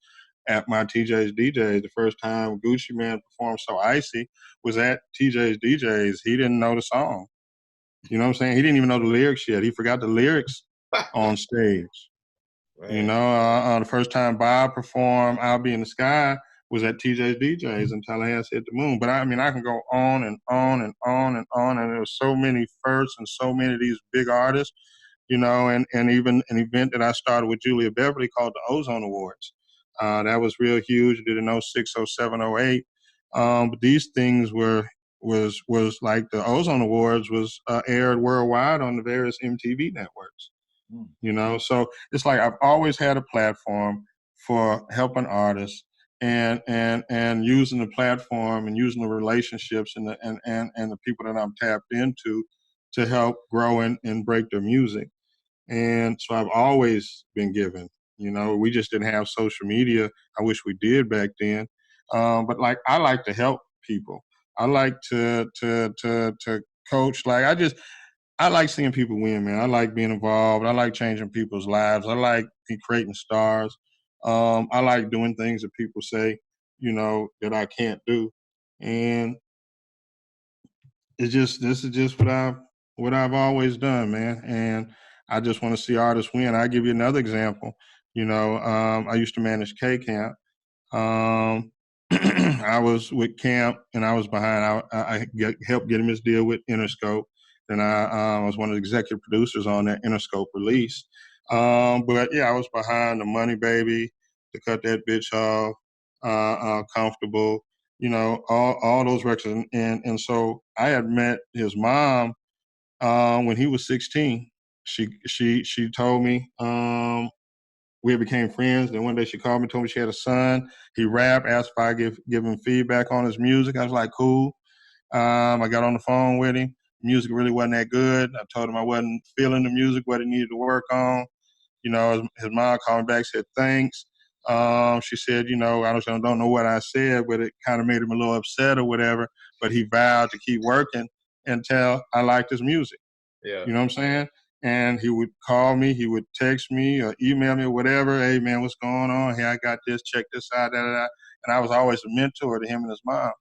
Speaker 1: at my TJ's DJs. The first time Gucci Man performed So Icy was at TJ's DJs. He didn't know the song. You know what I'm saying? He didn't even know the lyrics yet. He forgot the lyrics on stage. Man. You know, the first time Bob performed I'll Be in the Sky was at TJ's DJs in Tallahassee at the Moon. But I mean, I can go on and on and on and on. And there were so many firsts and so many of these big artists, you know, and even an event that I started with Julia Beverly called the Ozone Awards. That was real huge. Did in 06, 07, 08. But these things was like the Ozone Awards was aired worldwide on the various MTV networks. You know, so it's like I've always had a platform for helping artists and using the platform and using the relationships and the people that I'm tapped into to help grow and break their music. And so I've always been giving. You know, we just didn't have social media. I wish we did back then. But like, I like to help people. I like to coach. Like, I like seeing people win, man. I like being involved. I like changing people's lives. I like creating stars. I like doing things that people say, you know, that I can't do. And this is just what I've always done, man. And I just want to see artists win. I'll give you another example. You know, I used to manage K Camp. I was with Camp and I was behind. I helped get him his deal with Interscope. And I was one of the executive producers on that Interscope release. But yeah, I was behind the Money Baby, to cut that bitch off, Comfortable, you know, all those records. And so I had met his mom when he was 16. She told me we became friends. Then one day she called me, told me she had a son. He rapped, asked if I give him feedback on his music. I was like, cool. I got on the phone with him. Music really wasn't that good. I told him I wasn't feeling the music, what he needed to work on. You know, his mom called me back, said thanks. She said, you know, I don't know what I said, but it kind of made him a little upset or whatever. But he vowed to keep working until I liked his music. Yeah. You know what I'm saying? And he would call me, he would text me or email me or whatever. Hey, man, what's going on? Hey, I got this, check this out, da, da, da. And I was always a mentor to him and his mom.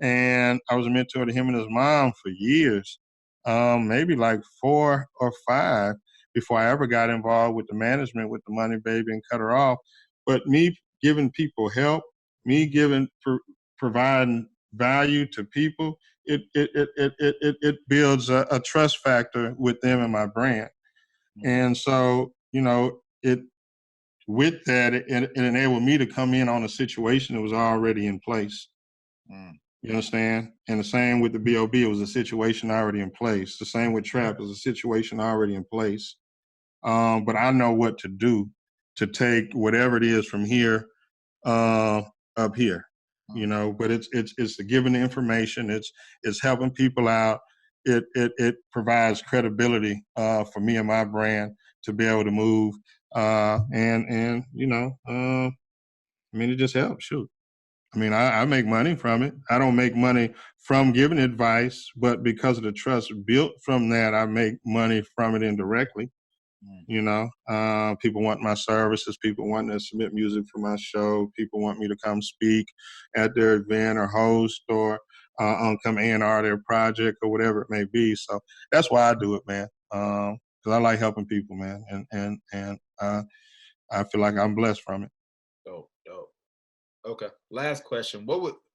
Speaker 1: And I was a mentor to him and his mom for years, maybe like 4 or 5 before I ever got involved with the management with the Money Baby and Cut Her Off. But me giving people help, me providing value to people it builds a trust factor with them and my brand. And so, with that, it enabled me to come in on a situation that was already in place. You understand? And the same with the B.O.B., it was a situation already in place. The same with Trap, it was a situation already in place. But I know what to do to take whatever it is from here up here, but it's the giving the information, it's helping people out. It provides credibility for me and my brand to be able to move. It just helps. Shoot. I make money from it. I don't make money from giving advice, but because of the trust built from that, I make money from it indirectly. People want my services. People want to submit music for my show. People want me to come speak at their event or host or come A&R their project or whatever it may be. So that's why I do it, man. Because I like helping people, man, and I feel like I'm blessed from it.
Speaker 3: Dope. Okay. Last question.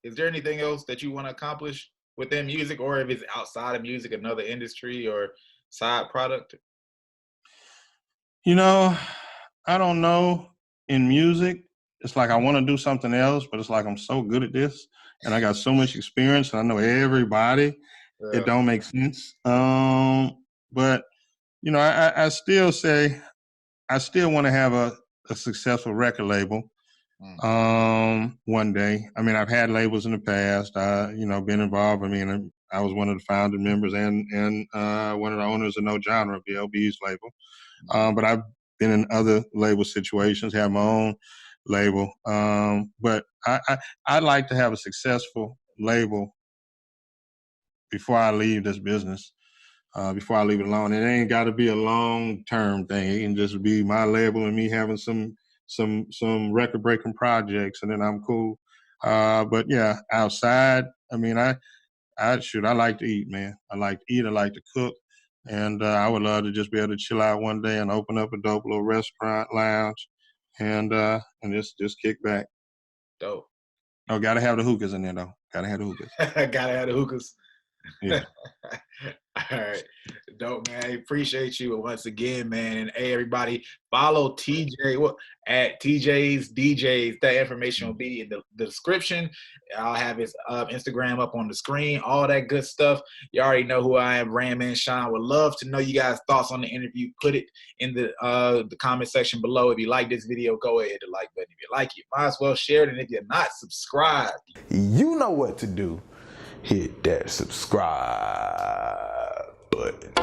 Speaker 3: Is there anything else that you want to accomplish within music, or if it's outside of music, another industry or side product?
Speaker 1: I don't know. In music, it's like I want to do something else, but it's like I'm so good at this and I got so much experience and I know everybody. Yeah. It don't make sense. But I still say I still want to have a successful record label one day. I've had labels in the past. Been involved. I was one of the founding members and one of the owners of No Genre, BLB's label. But I've been in other label situations, have my own label. But I'd like to have a successful label before I leave this business, before I leave it alone. It ain't got to be a long-term thing. It can just be my label and me having some record-breaking projects, and then I'm cool. But yeah, outside, I like to eat, man. I like to eat. I like to cook. And I would love to just be able to chill out one day and open up a dope little restaurant lounge and just kick back.
Speaker 3: Dope.
Speaker 1: Oh, gotta have the hookahs in there though. Gotta have the hookahs.
Speaker 3: Gotta have the hookahs.
Speaker 1: Yeah.
Speaker 3: All right. Dope, man. I appreciate you once again, man. And hey, everybody, follow TJ at TJ's DJs. That information will be in the description. I'll have his Instagram up on the screen, all that good stuff. You already know who I am, Brandman Sean. Would love to know you guys' thoughts on the interview. Put it in the comment section below. If you like this video, go ahead, hit the like button. If you like it, might as well share it. And if you're not subscribed,
Speaker 2: you know what to do. Hit that subscribe button.